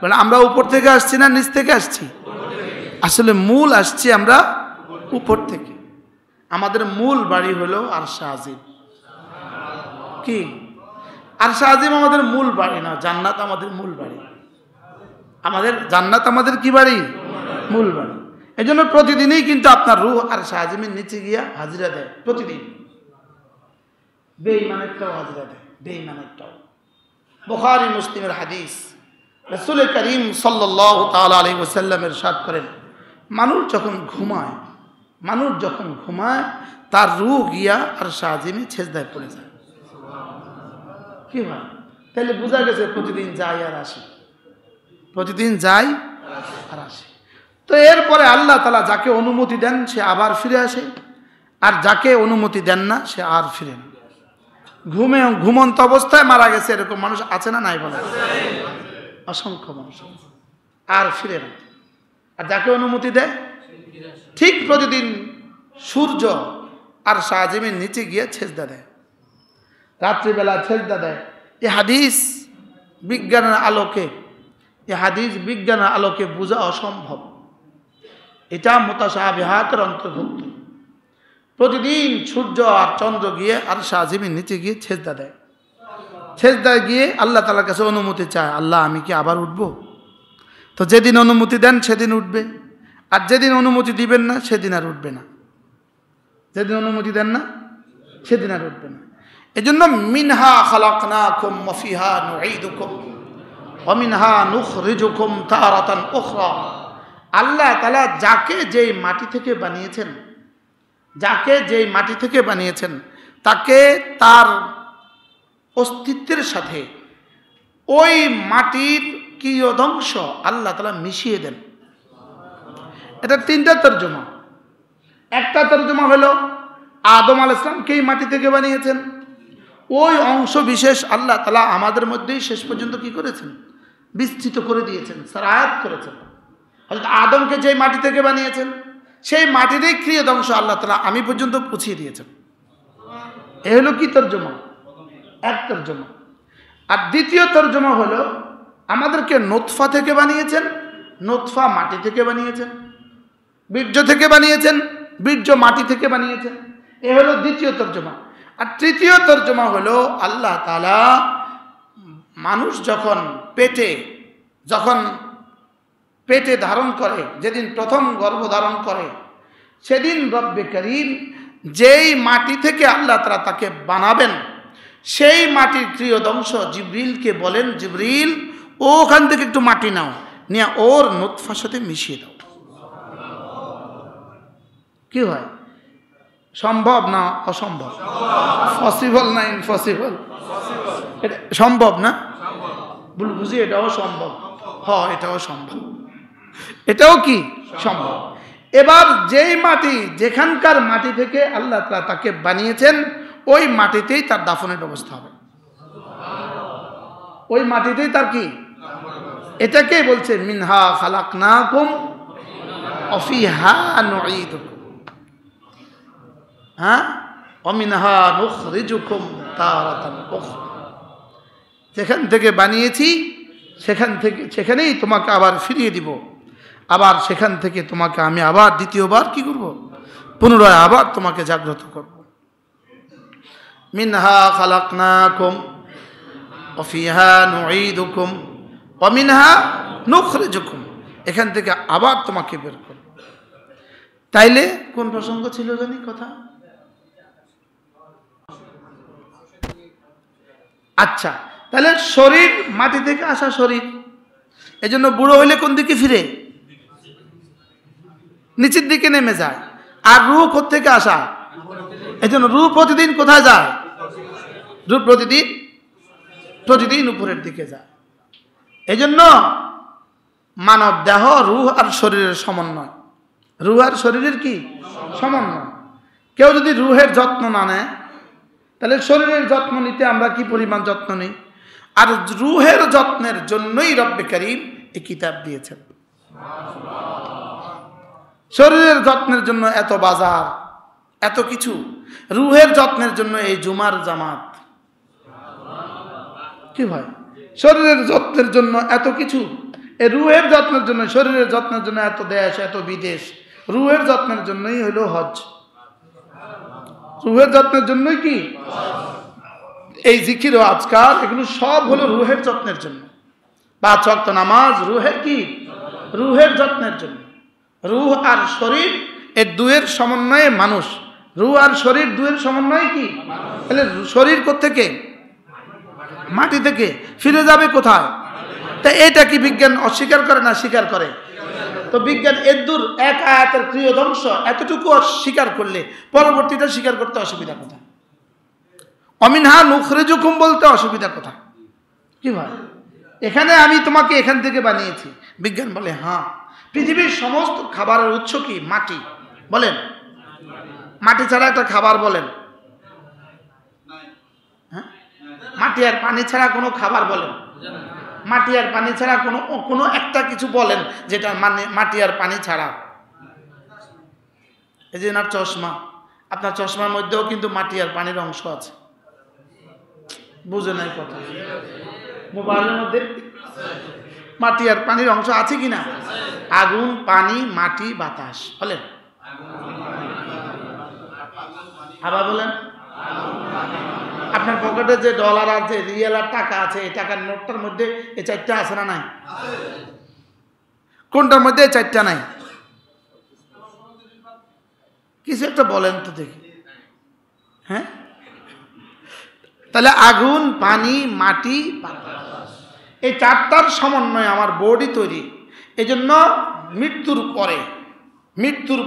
বলে আমরা উপর থেকে আসছি না নিচ থেকে আসছি? আসলে মূল আসছি আমরা উপর থেকে। আমাদের মূল বাড়ি হলো আরশে আজিম। কি? আরশে আজিম আমাদের মূল বাড়ি না, জান্নাত আমাদের মূল বাড়ি। আমাদের জান্নাত আমাদের কি বাড়ি? মূল বাড়ি। এই জন্য প্রতিদিনই কিন্তু আপনার রূহ আরশে আজিমের নিচে গিয়া হাজিরা দেয়। প্রতিদিন বেঈমানেরটাও হাজিরা দেয়, বেঈমানেরটাও। বুখারী মুসলিমের হাদিস, রাসূল করিম সাল্লাল্লাহু তাআলা আলাইহি ওয়াসাল্লাম ইরশাদ করেন, মানুষ যখন ঘুমায় তার রূহ গিয়া আরশে আজিমে সেজদায় পড়ে যায়। কি হয়? তাহলে বোঝা গেছে প্রতিদিন যায় আর আসে, প্রতিদিন যায় আর আসে। তো এরপরে আল্লাহ তাআলা যাকে অনুমতি দেন সে আবার ফিরে আসে, আর যাকে অনুমতি দেন না সে আর ফিরে না। ঘুমন্ত অবস্থায় মারা গেছে এরকম মানুষ আছে না নাই? বলে অসংখ্য মানুষ, আর ফিরে না। আর যাকে অনুমতি দেয় ঠিক প্রতিদিন সূর্য আর আরশের নিচে গিয়ে সেজদা দেয়, রাত্রিবেলা সেজদা দেয়। এই হাদিস বিজ্ঞানের আলোকে বোঝা অসম্ভব। এটা মুতাশাবিহাতের অন্তর্ভুক্ত। প্রতিদিন সূর্য আর চন্দ্র গিয়ে আরশের নিচে গিয়ে সেজদা দেয়। সেজদায় গিয়ে আল্লাহ তাআলার কাছে অনুমতি চায়, আল্লাহ আমি কি আবার উঠব? তো যেদিন অনুমতি দেন সেদিন উঠবে, আর যেদিন অনুমতি দিবেন না সেদিন আর উঠবে না। যেদিন অনুমতি দেন না সেদিন আর উঠবে না। এজন্য মিনহা খালাকনাকুম ওয়া ফিহা নুঈদুকুম ওয়া মিনহা নুখরিজুকুম তারাতান উখরা। আল্লাহ তাআলা যাকে যেই মাটি থেকে বানিয়েছেন, যাকে যেই মাটি থেকে বানিয়েছেন, তাকে তার অস্তিত্বের সাথে ওই মাটির কিয়দংশ আল্লাহ তাআলা মিশিয়ে দেন। এটা তিনটা তর্জমা। একটা তর্জমা হলো আদম আলাইহিস সালামকেই মাটি থেকে বানিয়েছেন, ওই অংশ বিশেষ আল্লাহ তাআলা আমাদের মধ্যেই শেষ পর্যন্ত কি করেছেন, বিস্তৃত করে দিয়েছেন, সারায়াত করেছেন। হযরত আদমকে যেই মাটি থেকে বানিয়েছেন, সেই মাটিরই ক্রিয়দংশ আল্লাহ তাআলা আমি পর্যন্ত পৌঁছিয়ে দিয়েছেন। এ হলো কি তর্জমা? এক তর্জমা। আর দ্বিতীয় তর্জমা হলো আমাদেরকে নুতফা থেকে বানিয়েছেন, নুতফা মাটি থেকে বানিয়েছেন, বীর্য থেকে বানিয়েছেন, বীর্য মাটি থেকে বানিয়েছেন। এ হলো দ্বিতীয় তর্জমা। আর তৃতীয় তর্জমা হলো আল্লাহ তাআলা মানুষ যখন পেটে ধারণ করে, যেদিন প্রথম গর্ভ ধারণ করে, সেদিন রব্বে করিম যেই মাটি থেকে আল্লাহ তাআলা তাকে বানাবেন, সেই মাটির ক্রিয়দংশ জিবরিলকে বলেন, জিবরিল ওখান থেকে একটু মাটি নাও, নিয়ে ওর নুতফার সাথে মিশিয়ে দাও। কি হয়? সম্ভব না অসম্ভব? পসিবল না ইম্পসিবল? এটা সম্ভব না? বুঝি এটাও সম্ভব। হ্যাঁ, এটাও সম্ভব। এটাও কি সম্ভব। এবার যেই মাটি, যেখানকার মাটি থেকে আল্লাহ তাআলা তাকে বানিয়েছেন, ওই মাটিতেই তার দাফনের ব্যবস্থা হবে। ওই মাটিতেই তার কি, এটাকে বলছে মিনহা খালাকনাকুম ওয়া ফিহা নুঈদুকুম, হ্যাঁ, ওয়া মিনহা নুখরিজুকুম তারাতান উখরা। যেখান থেকে বানিয়েছি সেখানেই তোমাকে আবার ফিরিয়ে দিব, আবার সেখান থেকে তোমাকে আমি আবার দ্বিতীয়বার কি করব, পুনরায় আবার তোমাকে জাগ্রত করব। মিনহা খালাকনাকুম ওয়া ফিহা নুঈদুকুম ওয়া মিনহা নুখরিজুকুম, এখান থেকে আবার তোমাকে বের করব। তাইলে কোন প্রসঙ্গ ছিল জানি কথা? আচ্ছা, তাহলে শরীর মাটি থেকে আসা শরীর, এজন্য বুড়ো হইলে কোন দিকে ফিরে? নিচের দিকে নেমে যায়। আর রূহ কোত্থেকে আসা? এজন্য রূহ প্রতিদিন কোথায় যায়? রূহ প্রতিদিন উপরের দিকে যায়। এজন্য মানব দেহ রূহ আর শরীরের সমন্বয়। রূহ আর শরীরের কি সমন্বয়। কেউ যদি রূহের যত্ন না নেয়, তাহলে শরীরের যত্ন নিতে আমরা কি পরিমাণ যত্ন নিই। আর রূহের যত্নের জন্যই রব্বে করিম এই কিতাব দিয়েছেন। শরীরের যত্নের জন্য এত বাজার, এত কিছু, রূহের যত্নের জন্য এই জুমার জামাত। কি ভাই, শরীরের যত্নের জন্য এত কিছু, এই রূহের যত্নের জন্য, শরীরের যত্নের জন্য এত দেশ, এত বিদেশ, রূহের যত্নের জন্যই হইল হজ। রূহের যত্নের জন্যই কি এই জিকির ও আজকার, এগুলো সব হলো রূহের যত্নের জন্য। 5 ওয়াক্ত নামাজ রূহের কি, রূহের যত্নের জন্য। রূহ আর শরীর এর দুয়ের সমন্বয়ে মানুষ। রূহ আর শরীর দুয়ের সমন্বয়ে কি, তাহলে শরীর কোত্থেকে? মাটি থেকে। ফিরে যাবে কোথায়? তা এটা কি বিজ্ঞান অস্বীকার করে না স্বীকার করে? তো বিজ্ঞান এদ্দুর এক আয়াতের ক্রিয়দংশ এতটুকু অস্বীকার করলে পরবর্তীটা স্বীকার করতে অসুবিধা কোথায়? অমিনহা নুখরিজুকুম বলতে অসুবিধা কোথায়? কি ভাই, এখানে আমি তোমাকে এখান থেকে বানিয়েছি। বিজ্ঞান বলে হ্যাঁ, পৃথিবীর সমস্ত খাবারের উৎস কি? মাটি। বলেন, মাটি ছাড়া একটা খাবার বলেন? হ্যাঁ, মাটি আর পানি ছাড়া কোনো খাবার বলেন? মাটি আর পানি ছাড়া কোনো একটা কিছু বলেন যেটা মানে মাটি আর পানি ছাড়া। এই যে আপনার চশমা, আপনার চশমার মধ্যেও কিন্তু মাটি আর পানির অংশ আছে। বুঝে নাই কথা? মোবাইলের মধ্যে মাটি আর পানির অংশ আছে কিনা? আগুন, পানি, মাটি, বাতাস। বলেন, আবার বলেন। আপনার পকেটে যে ডলার আছে, রিয়েল আর টাকা আছে, এই টাকার নোটটার মধ্যে এই 4টা আছে না নাই? কোনটার মধ্যে এই 4টা নাই? কিছু একটা বলেন তো দেখি। হ্যাঁ, তাহলে আগুন, পানি, মাটি, বাতাস, এই 4টার সমন্বয়ে আমার বডি তৈরি। এজন্য মৃত্যুর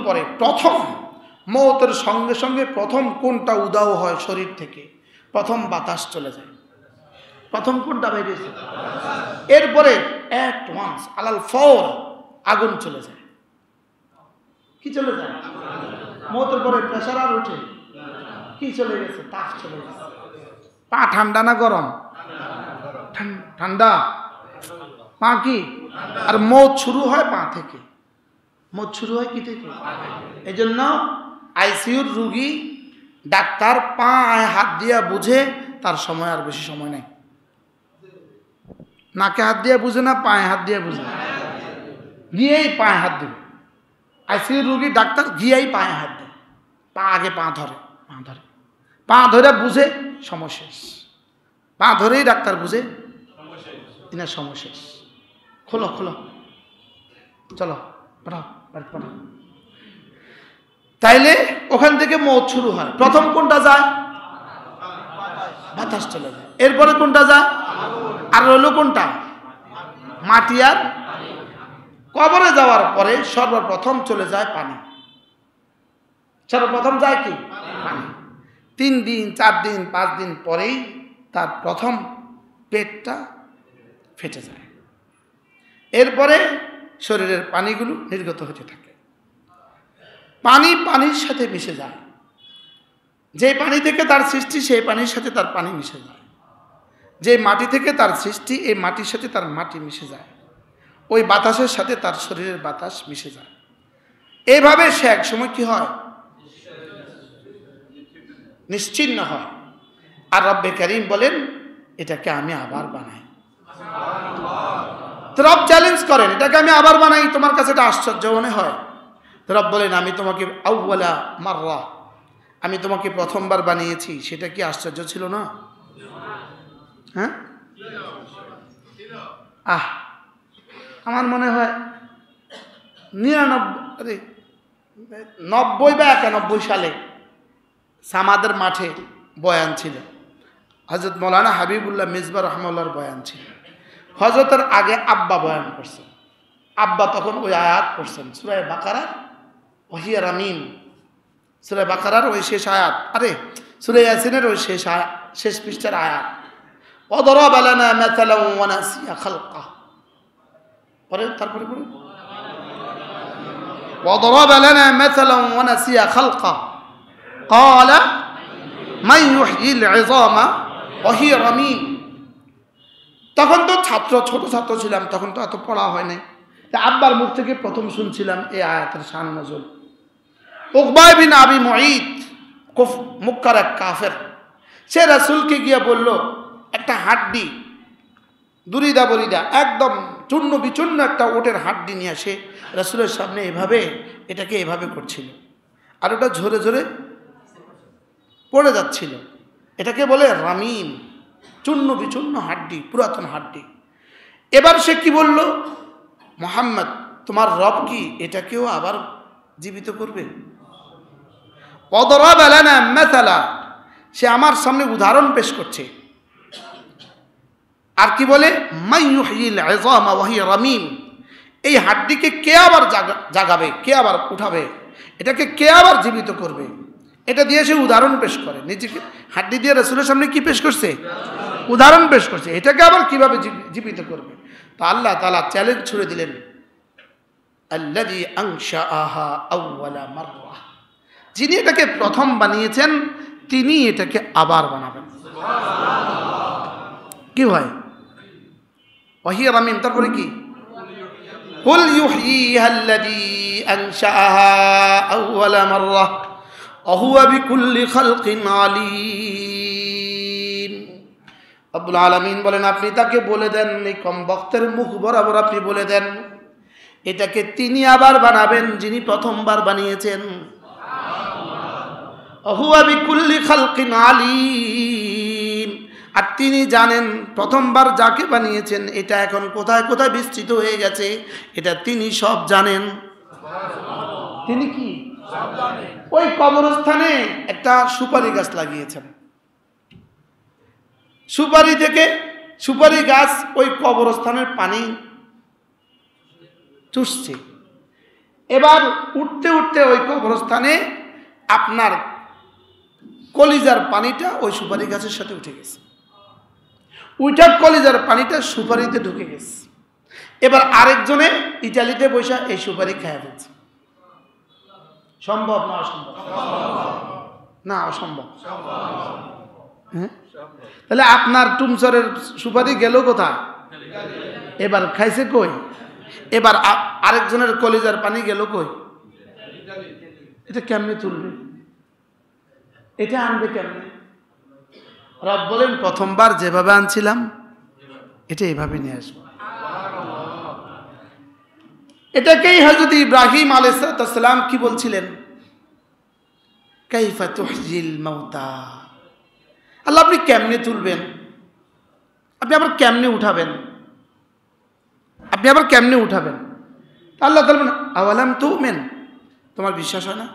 পরে প্রথম মৌতের সঙ্গে সঙ্গে প্রথম কোনটা উদাও হয় শরীর থেকে? প্রথম বাতাস চলে যায়। প্রথম কোনটা বেরিয়েছে? এরপরে অ্যাট ওয়ান্স আলাল ফওর আগুন চলে যায়। কি চলে যায়? মৌতের পরে প্রেসার আর উঠে কি চলে গেছে? তাপ চলে গেছে। পা ঠান্ডা না গরম? ঠান্ডা। পা কি? আর মৌত শুরু হয় পা থেকে। মৌত শুরু হয় কি থেকে? এই জন্য আইসিইউর রুগী ডাক্তার পায়ে হাত দিয়া বুঝে, তার সময় আর বেশি সময় নেই। নাকে হাত দিয়ে বুঝে না, পায়ে হাত দিয়ে বুঝে, গিয়েই পায়ে হাত দেবে। আইসিইউর রুগী ডাক্তার গিয়েই পায়ে হাত দেয়, আগে পা ধরে বুঝে সময় শেষ। পা ধরেই ডাক্তার বুঝে এনার সময় শেষ। খোলো চলো পাঠাও। তাইলে ওখান থেকে মৌত শুরু হয়। প্রথম কোনটা যায়? বাতাস চলে যায়। এরপরে কোনটা যায়? আর রইল কোনটা? মাটি আর কবরে যাওয়ার পরে সর্বপ্রথম চলে যায় পানি। সর্বপ্রথম যায় কি? পানি। 3 দিন 4 দিন 5 দিন পরেই তার প্রথম পেটটা ফেটে যায়। এরপরে শরীরের পানিগুলো নির্গত হতে থাকে। পানির সাথে মিশে যায়। যে পানি থেকে তার সৃষ্টি, সেই পানির সাথে তার পানি মিশে যায়। যে মাটি থেকে তার সৃষ্টি, এই মাটির সাথে তার মাটি মিশে যায়। ওই বাতাসের সাথে তার শরীরের বাতাস মিশে যায়। এইভাবে সে এক সময় কি হয়? নিশ্চিন্ন হয়। আর রব্বে কারীম বলেন, এটাকে আমি আবার বানাই। রব চ্যালেঞ্জ করেন, এটাকে আমি আবার বানাই, তোমার কাছে এটা আশ্চর্য মনে হয়? রব বলেন, আমি তোমাকে আউওয়ালা মাররা, আমি তোমাকে প্রথমবার বানিয়েছি, সেটা কি আশ্চর্য ছিল না? হ্যাঁ, আমার মনে হয় 90 বা 91 সালে সামাদের মাঠে বয়ান ছিল। হযরত মৌলানা হাবিবুল্লাহ মিসবা রহমাতুল্লাহর বয়ান ছিল। হযরতের আগে আব্বা বয়ান করছেন। আব্বা তখন ওই আয়াত পড়ছেন, সূরা বাকারার ওহিয়া রামিম, সূরা বাকারার ওই শেষ আয়াত, সূরা ইয়াসিনের ওই শেষ পৃষ্ঠার আয়াত, ওয়াদরাবা লানা মাসালান ওয়া নাসিয়া খালকা। তারপরে ওয়াদরাবা লানা মাসালান ওয়া নাসিয়া খালকা ক্বালা মান ইউহয়িল ইযামা ওয়া হিয়া রামিম। তখন তো ছোট ছাত্র ছিলাম, তখন তো এত পড়া হয় নাই। তা আব্বার মুখ থেকে প্রথম শুনছিলাম এই আয়াতের শান নজুল। উকবা বিন আবি মুঈত, মুক্কার এক কাফের, সে রাসূলকে গিয়ে বলল, একটা হাড্ডি দুরিদা বরিদা একদম চূর্ণ বিচূর্ণ একটা ওটের হাড্ডি নিয়ে আসে রাসূলের সামনে এটাকে এভাবে করছিল, আর ওটা ঝরে ঝরে পড়ে যাচ্ছিল। এটাকে বলে রামিম, চূর্ণ বিচূর্ণ হাড্ডি, পুরাতন হাড্ডি। এবার সে কি বলল, মুহাম্মদ তোমার রব কি এটাকেও আবার জীবিত করবে? ওয়াদরাবা লানা মাসালা, সে আমার সামনে উদাহরণ পেশ করছে। আর কি বলে, মান ইউহয়িল ইযামা ওয়া হিয়া রামিম, এই হাড্ডিকে কে আবার জাগাবে, কে আবার উঠাবে, এটাকে কে আবার জীবিত করবে? এটা দিয়ে সে উদাহরণ পেশ করে। নিজেকে হাড্ডি দিয়ে রাসূলের সামনে কি পেশ করছে? উদাহরণ পেশ করছে, এটাকে আবার কিভাবে জীবিত করবে। তো আল্লাহ তাআলা চ্যালেঞ্জ ছুড়ে দিলেন, আল্লাযী আনশাআহা আউওয়ালা মাররা, যিনি এটাকে প্রথম বানিয়েছেন তিনি এটাকে আবার বানাবেন। কি হয়? ওয়াহিয়া রামিম, তারপরে কি? কুল ইউহয়িহা আল্লাযী আনশাআহা আউওয়ালা মাররা ওয়া হুয়া বিকুল্লি খালকিন আলীম। রব্বুল আলামিন বলেন, আপনি তাকে বলে দেন, এই কম বক্তের মুখ বরাবর আপনি বলে দেন, এটাকে তিনি আবার বানাবেন যিনি প্রথমবার বানিয়েছেন। হুয়া বিকুল্লি খালকিন আলীম, আর তিনি জানেন প্রথমবার যাকে বানিয়েছেন এটা এখন কোথায় কোথায় বিস্তৃত হয়ে গেছে, এটা তিনি সব জানেন। তিনি কি ওই কবরস্থানে একটা সুপারি গাছ লাগিয়েছেন। সুপারি গাছ ওই কবরস্থানের পানি চুষছে। এবার উঠতে উঠতে ওই কবরস্থানে আপনার কলিজার পানিটা ওই সুপারি গাছের সাথে উঠে গেছে, উইটার কলিজার পানিটা সুপারিতে ঢুকে গেছে। এবার আরেকজনে ইটালিতে বসে এই সুপারি খেয়ে ফেলছে। সম্ভব না অসম্ভব? না, অসম্ভব। হ্যাঁ, তাহলে আপনার টুমসরের সুপারি গেল কোথায়? এবার খাইছে কই? এবার আরেকজনের কলিজার পানি গেল কই? এটা কেমনে তুলবে? এটা আনবে কেমনে? রব বলেন, প্রথমবার যেভাবে আনছিলাম এটা এভাবে নিয়ে আসবো। এটাকেই হযরত ইব্রাহিম আলাইহিস সালাম কি বলছিলেন? কাইফা তুহজিল মাউতা, আল্লাহ আপনি কেমনে তুলবেন, আপনি আবার কেমনে উঠাবেন, আপনি আবার কেমনে উঠাবেন? আল্লাহ বলবেন, আওয়ালাম তুমিন, তোমার বিশ্বাস হয় না?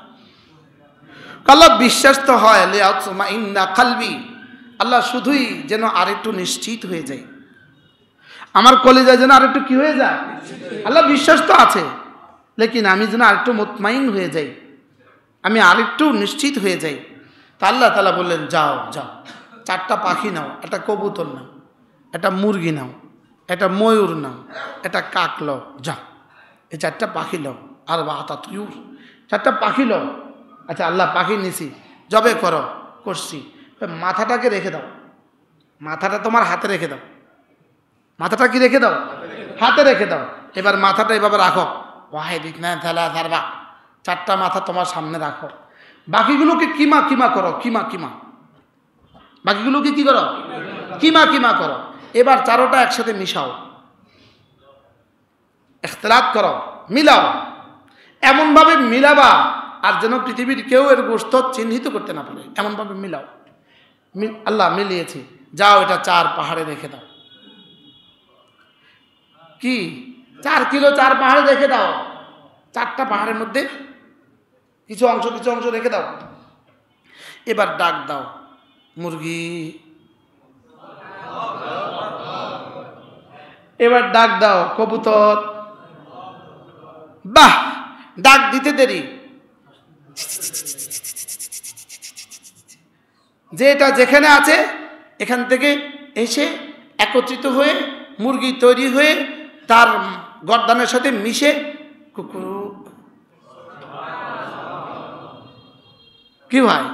আল্লাহ বিশ্বাস তো হয়, লিয়াতমাইন্না কলবি, আল্লাহ শুধুই যেন আরেকটু নিশ্চিত হয়ে যায়, আমার কলিজা যেন আরেকটু কি হয়ে যায়। আল্লাহ বিশ্বাস তো আছে, লেকিন আমি যেন আরেকটু মুতমাইন হয়ে যাই, আমি আরেকটু নিশ্চিত হয়ে যাই। তা আল্লাহ তাআলা বললেন, যাও যাও, 4টা পাখি নাও, একটা কবুতর নাও, একটা মুরগি নাও, একটা ময়ূর নাও, একটা কাক লও, যাও এই 4টা পাখি লও। আর বাতা তুয়ুর, 4টা পাখি লও। আচ্ছা আল্লাহ পাখি নিছি, জবে করো, করছি, মাথাটাকে রেখে দাও, মাথাটা তোমার হাতে রেখে দাও, মাথাটা কি রেখে দাও? হাতে রেখে দাও। এবার মাথাটা এভাবে রাখো, ওয়াহিদ ইতনা থালা সারবা, 4টা মাথা তোমার সামনে রাখো। বাকিগুলোকে কিমা কিমা করো, কিমা কিমা, বাকিগুলোকে কি করো? কিমা কিমা করো। এবার 4টা একসাথে মিশাও, ইখতিলাত করো, মিলাও, এমনভাবে মিলাবা আর যেন পৃথিবীর কেউ এর গোশত চিহ্নিত করতে না পারে, এমনভাবে মিলাও। আল্লাহ মিলিয়েছি, যাও এটা 4 পাহাড়ে রেখে দাও। কি 4 কিলো 4 পাহাড়ে রেখে দাও, 4টা পাহাড়ের মধ্যে কিছু অংশ রেখে দাও। এবার ডাক দাও, মুরগি, এবার ডাক দাও কবুতর। বাহ, ডাক দিতে দেরি, যে এটা যেখানে আছে এখান থেকে এসে একত্রিত হয়ে মুরগি তৈরি হয়ে তার গর্দানের সাথে মিশে কুকুরু। কি ভাই,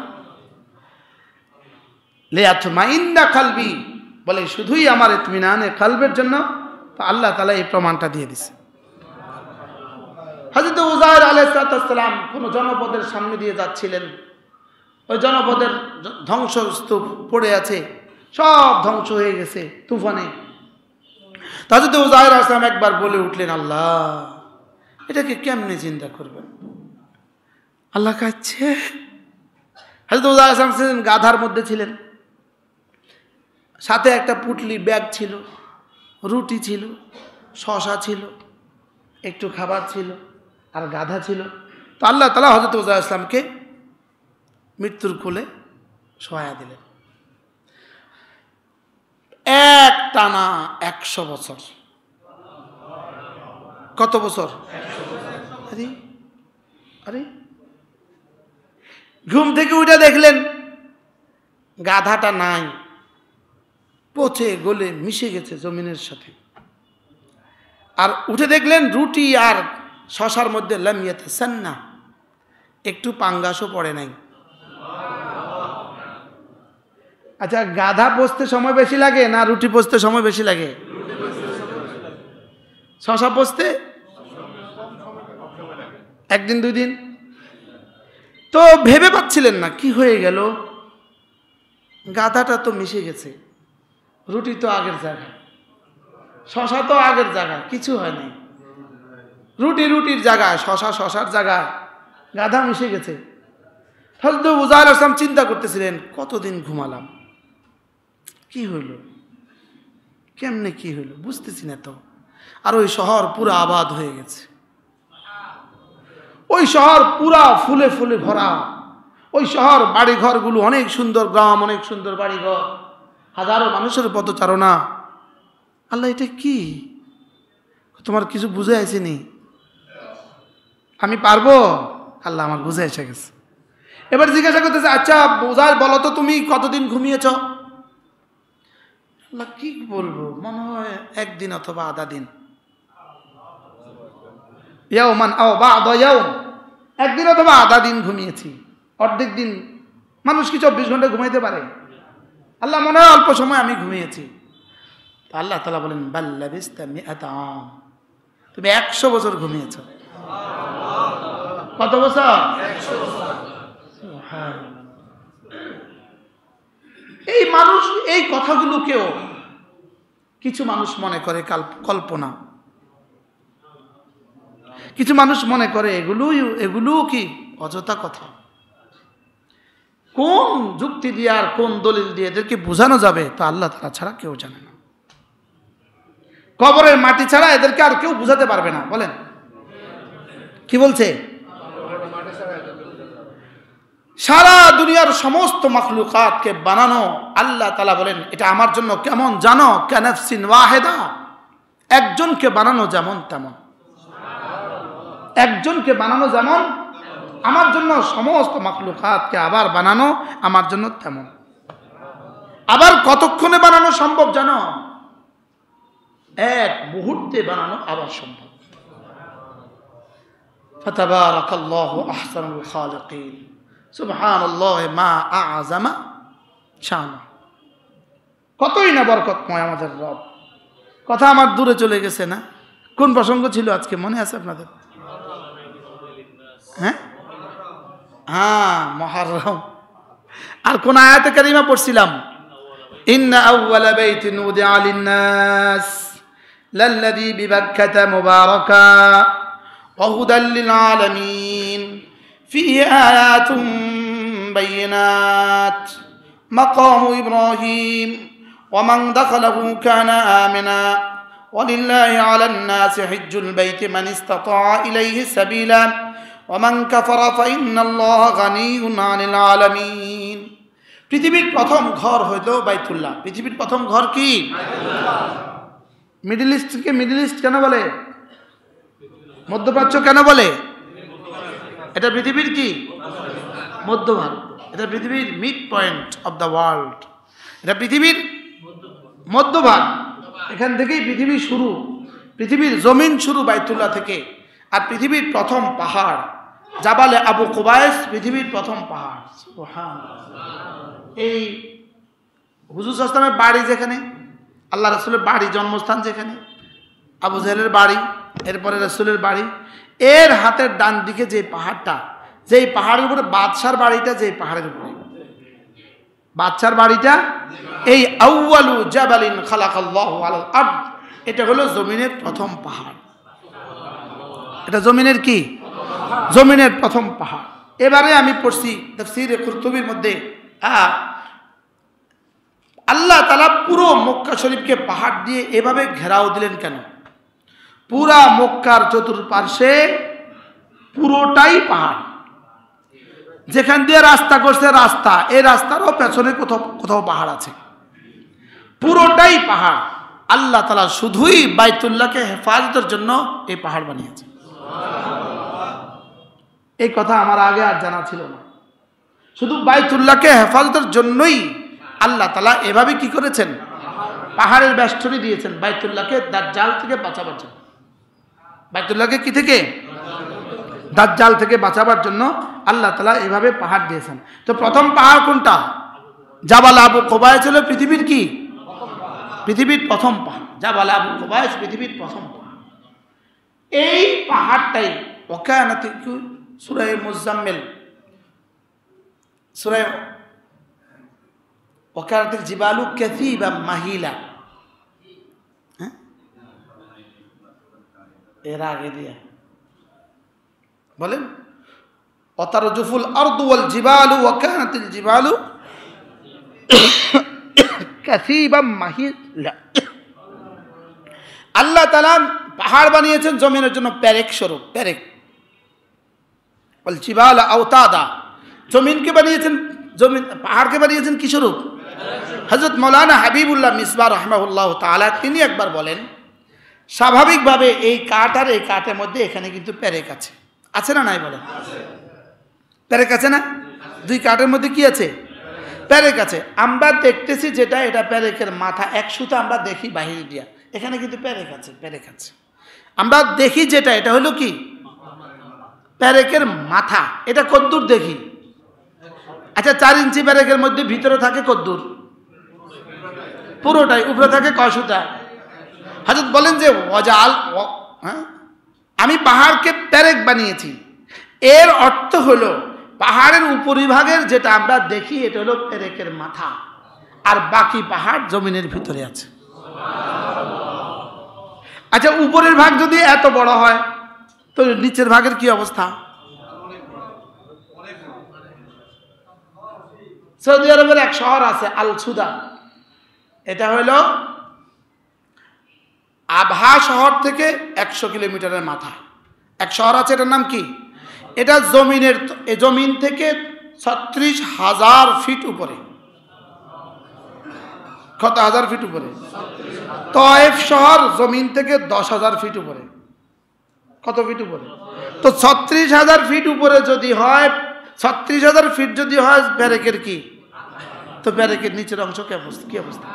লিয়াতমাইন্না কলবি, বলে শুধুই আমার ইতমিনানে কলবের জন্য। তো আল্লাহ তাআলা এই প্রমাণটা দিয়ে দিছে। হযরত উযাইর আলাইহিস সালাম কোন জনপদের সামনে দিয়ে যাচ্ছিলেন, ওই জনপদের ধ্বংসস্তূপ পড়ে আছে, সব ধ্বংস হয়ে গেছে তুফানে। হযরত উযাইর আলাইহিস সালাম একবার বলে উঠলেন, আল্লাহ এটাকে কেমনে চিন্তা করবেন? আল্লাহ কাছে হযরত উযাইর আলাইহিস সালাম ছিলেন গাধার মধ্যে ছিলেন, সাথে একটা পুটলি ব্যাগ ছিল, রুটি ছিল, শসা ছিল, একটু খাবার ছিল, আর গাধা ছিল। তো আল্লাহ তাআলা হযরত উযাইর আলাইহিস সালামকে মৃত্যুর কোলে শোয়া দিলেন। এক টানা 100 বছর। কত বছর? আরে আরে, ঘুম থেকে উঠে দেখলেন গাধাটা নাই, পচে গলে মিশে গেছে জমিনের সাথে। আর উঠে দেখলেন রুটি আর শশার মধ্যে লাম ইয়াতাসান্না, একটু পাঙ্গাসও পড়ে নাই। আচ্ছা, গাধা পচতে সময় বেশি লাগে না রুটি পচতে সময় বেশি লাগে? শশা পচতে 1 দিন 2 দিন। তো ভেবে পাচ্ছিলেন না কি হয়ে গেল, গাধাটা তো মিশে গেছে, রুটি তো আগের জায়গায়, শশা তো আগের জায়গায়, কিছু হয় নাই। রুটি রুটির জায়গায়, শশা শশার জায়গায়, গাধা মিশে গেছে। হযরত উযাইর আলাইহিস সালাম চিন্তা করতেছিলেন, কতদিন ঘুমালাম, কি হইল, কেমনে কি হইল বুঝতেছি না তো। আর ওই শহর পুরো আবাদ হয়ে গেছে, ওই শহর পুরা ফুলে ফুলে ভরা, ওই শহর বাড়িঘরগুলো অনেক সুন্দর, গ্রাম অনেক সুন্দর বাড়িঘর, হাজারো মানুষের পদচারণা। আল্লাহ এটা কি, তোমার কিছু বুঝে আসেনি? আমি পারবো? আল্লাহ আমার বুঝে এসে গেছে। এবার জিজ্ঞাসা করতেছে, আচ্ছা বোঝার বলো তো তুমি কতদিন ঘুমিয়েছ? আল্লাহ কি বলবো, মনে হয় একদিন অথবা আধা দিন। ইয়াওমান আও বা'দা ইয়াওম, একদিন অথবা আধা দিন ঘুমিয়েছি। অর্ধেক দিন মানুষ কি 24 ঘন্টা ঘুমাইতে পারে? আল্লাহ মনে হয় অল্প সময় আমি ঘুমিয়েছি। আল্লাহ তাআলা বলেন, বাল লাবিস্তা মিআতা আম, তুমি 100 বছর ঘুমিয়েছ। কত বছর? 100 বছর। এই মানুষ এই কথাগুলোকেও কিছু মানুষ মনে করে কল্পনা, কিছু মানুষ মনে করে এগুলো কি অযথা কথা। কোন যুক্তি দিয়ে আর কোন দলিল দিয়ে এদেরকে বোঝানো যাবে তা আল্লাহ তাআলা ছাড়া কেউ জানে না। কবরের মাটি ছাড়া এদেরকে আর কেউ বুঝাতে পারবে না। বলেন কি বলছে? সারা দুনিয়ার সমস্ত মাখলুকাতকে বানানো আল্লাহ তাআলা বলেন এটা আমার জন্য কেমন জানো? কানাফসিন ওয়াহিদা, একজনকে বানানো যেমন তেমন, একজনকে বানানো যেমন আমার জন্য সমস্ত মাখলুকাতকে আবার বানানো আমার জন্য তেমন। আবার কতক্ষণে বানানো সম্ভব জানো? এক মুহূর্তে বানানো আবার সম্ভব। ফাতাবারাকাল্লাহু আহসানুল খালিকিন, সুবহানাল্লাহ মা আ'জামা শানা। কতই না বরকতময় আমাদের রব। কথা আমার দূরে চলে গেছে না? কোন প্রসঙ্গ ছিল আজকে মনে আছে আপনাদের? হ্যাঁ, মুহররম। আর কোন আয়াতে কারিমা পড়ছিলাম? ইন্না আউওয়ালা বাইতিন উদিআ লিন-নাস লাল্লাযী বিবাক্কাতা মুবারাকা ওয়া হুদাল লিল আলামিন ফীহি আয়াতুন বাইয়িনাত মাকামু ইব্রাহিম ওয়া মান দাখালাহু কানা আমিনা ওয়ালিল্লাহি আলান নাসি হিজ্জুল বাইতি মান ইসতাতাআ ইলাইহি সাবিলা ওয়ামান কাফারা ফাইন্নাল্লাহা গানিয়্যুন আনিল আলামিন। পৃথিবীর প্রথম ঘর হইল বাইতুল্লাহ। পৃথিবীর প্রথম ঘর কি? মিডল ইস্টকে মিডল ইস্ট কেন বলে? মধ্যপ্রাচ্য কেন বলে? এটা পৃথিবীর কি? মধ্যভাগ। এটা পৃথিবীর mid point of the world. এটা পৃথিবীর মধ্যভাগ। এখান থেকেই পৃথিবী শুরু, পৃথিবীর জমিন শুরু বাইতুল্লাহ থেকে। আর পৃথিবীর প্রথম পাহাড় জাবালে আবু কুবাইস পৃথিবীর প্রথম পাহাড়। এই হুজুর সাল্লাল্লাহু আলাইহি ওয়াসাল্লামের বাড়ি যেখানে, আল্লাহ রাসূলের বাড়ি, জন্মস্থান যেখানে, আবু জাহেলের বাড়ি, এরপরে রাসূলের বাড়ি, এর হাতের ডান দিকে যে পাহাড়টা, যেই পাহাড়ের উপরে বাদশার বাড়িটা, যেই পাহাড়ের উপরে বাদশার বাড়িটা, এই আউয়ালু জাবালিন খালাকাল্লাহু আলাল আরদ, এটা হলো জমিনের প্রথম পাহাড়। এটা জমিনের কি? জমিনের প্রথম পাহাড়। এবারে আমি পড়ছি তাফসীরে কুরতুবীর মধ্যে, আল্লাহ তাআলা পুরো মক্কা শরীফকে পাহাড় দিয়ে এভাবে ঘেরাও দিলেন কেন? পুরা মক্কার চতুর্পার্শ্বে পুরোটাই পাহাড়। যেখান দিয়ে রাস্তা করছে রাস্তা, এই রাস্তারও পেছনে কোথাও কোথাও পাহাড় আছে, পুরোটাই পাহাড়। আল্লাহ তাআলা শুধুই বাইতুল্লাহকে হেফাজতের জন্য এই পাহাড় বানিয়েছে। এই কথা আমার আগে আর জানা ছিল না। শুধু বাইতুল্লাহকে হেফাজতের জন্যই আল্লাহ তাআলা এভাবে কি করেছেন? পাহাড়ের বেষ্টনী দিয়েছেন বাইতুল্লাহকে দাজ্জাল থেকে বাঁচাবার জন্য। বাইতুল্লাহকে কি থেকে? দাজ্জাল থেকে বাঁচাবার জন্য আল্লাহ তাআলা এভাবে পাহাড় দিয়েছেন। তো প্রথম পাহাড় কোনটা? জাবাল আবু কুবাইস হলো পৃথিবীর কি? পৃথিবীর প্রথম পাহাড়। জাবাল আবু কুবাইস পৃথিবীর প্রথম পাহাড়। এই পাহাড়টাই ওয়াকানাতি সূরা মুজাম্মিল, সূরা ওয়াকানাতিল জিবালু কাসীবা মাহিলা, এর আগে দিয়া বলেন ওয়াতারজুফুল আরদু ওয়াল জিবালু ওয়াকানাতিল জিবালু কাসীবা মাহিলা। আল্লাহ তাআলা পাহাড় বানিয়েছেন জমিনের জন্য পেরেক স্বরূপ, পেরেক। ওয়াল জিবালা আওতাদা, জমিনকে বানিয়েছেন, জমিন পাহাড়কে বানিয়েছেন কি স্বরূপ? হযরত মাওলানা হাবিবুল্লাহ মিসবাহ রাহিমাহুল্লাহ তাআলা তিনি একবার বলেন, স্বাভাবিকভাবে এই কাঠ আর এই কাঠের মধ্যে এখানে কিন্তু পেরেক আছে, আছে না নাই বলেন? প্যারেক আছে না? দুই কাঠের মধ্যে কি আছে? প্যারেক আছে। আমরা দেখতেছি যেটা, এটা প্যারেকের মাথা, এক সুতা আমরা দেখি বাহির দিয়া, এখানে কিন্তু প্যারেক আছে, প্যারেক আছে। আমরা দেখি যেটা, এটা হলো কি? প্যারেকের মাথা। এটা কদ্দূর দেখি? আচ্ছা 4 ইঞ্চি প্যারেকের মধ্যে ভিতরে থাকে কদ্দূর? পুরোটাই। উপরে থাকে কয় সুতা? হযরত বলেন যে ওয়াজাল, হ্যাঁ, আমি পাহাড়কে প্যারেক বানিয়েছি। এর অর্থ হলো পাহাড়ের উপরিভাগের যেটা আমরা দেখি এটা হলো প্যারেকের মাথা, আর বাকি পাহাড় জমিনের ভিতরে আছে। আচ্ছা উপরের ভাগ যদি এত বড় হয় তো নিচের ভাগের কি অবস্থা? সৌদি আরবের এক শহর আছে আল সুদা, এটা হলো আবহা শহর থেকে 100 কিলোমিটারের মাথায় এক শহর আছে। এটার নাম কি? এটা জমিন থেকে 36,000 ফিট উপরে। কত হাজার ফিট উপরে? তয়েফ শহর জমিন থেকে 10,000 ফিট উপরে। কত ফিট উপরে? তো 36,000 ফিট উপরে যদি হয়, 36,000 ফিট যদি হয় প্যারেকের কি, তো প্যারেকের নিচের অংশ কি অবস্থা?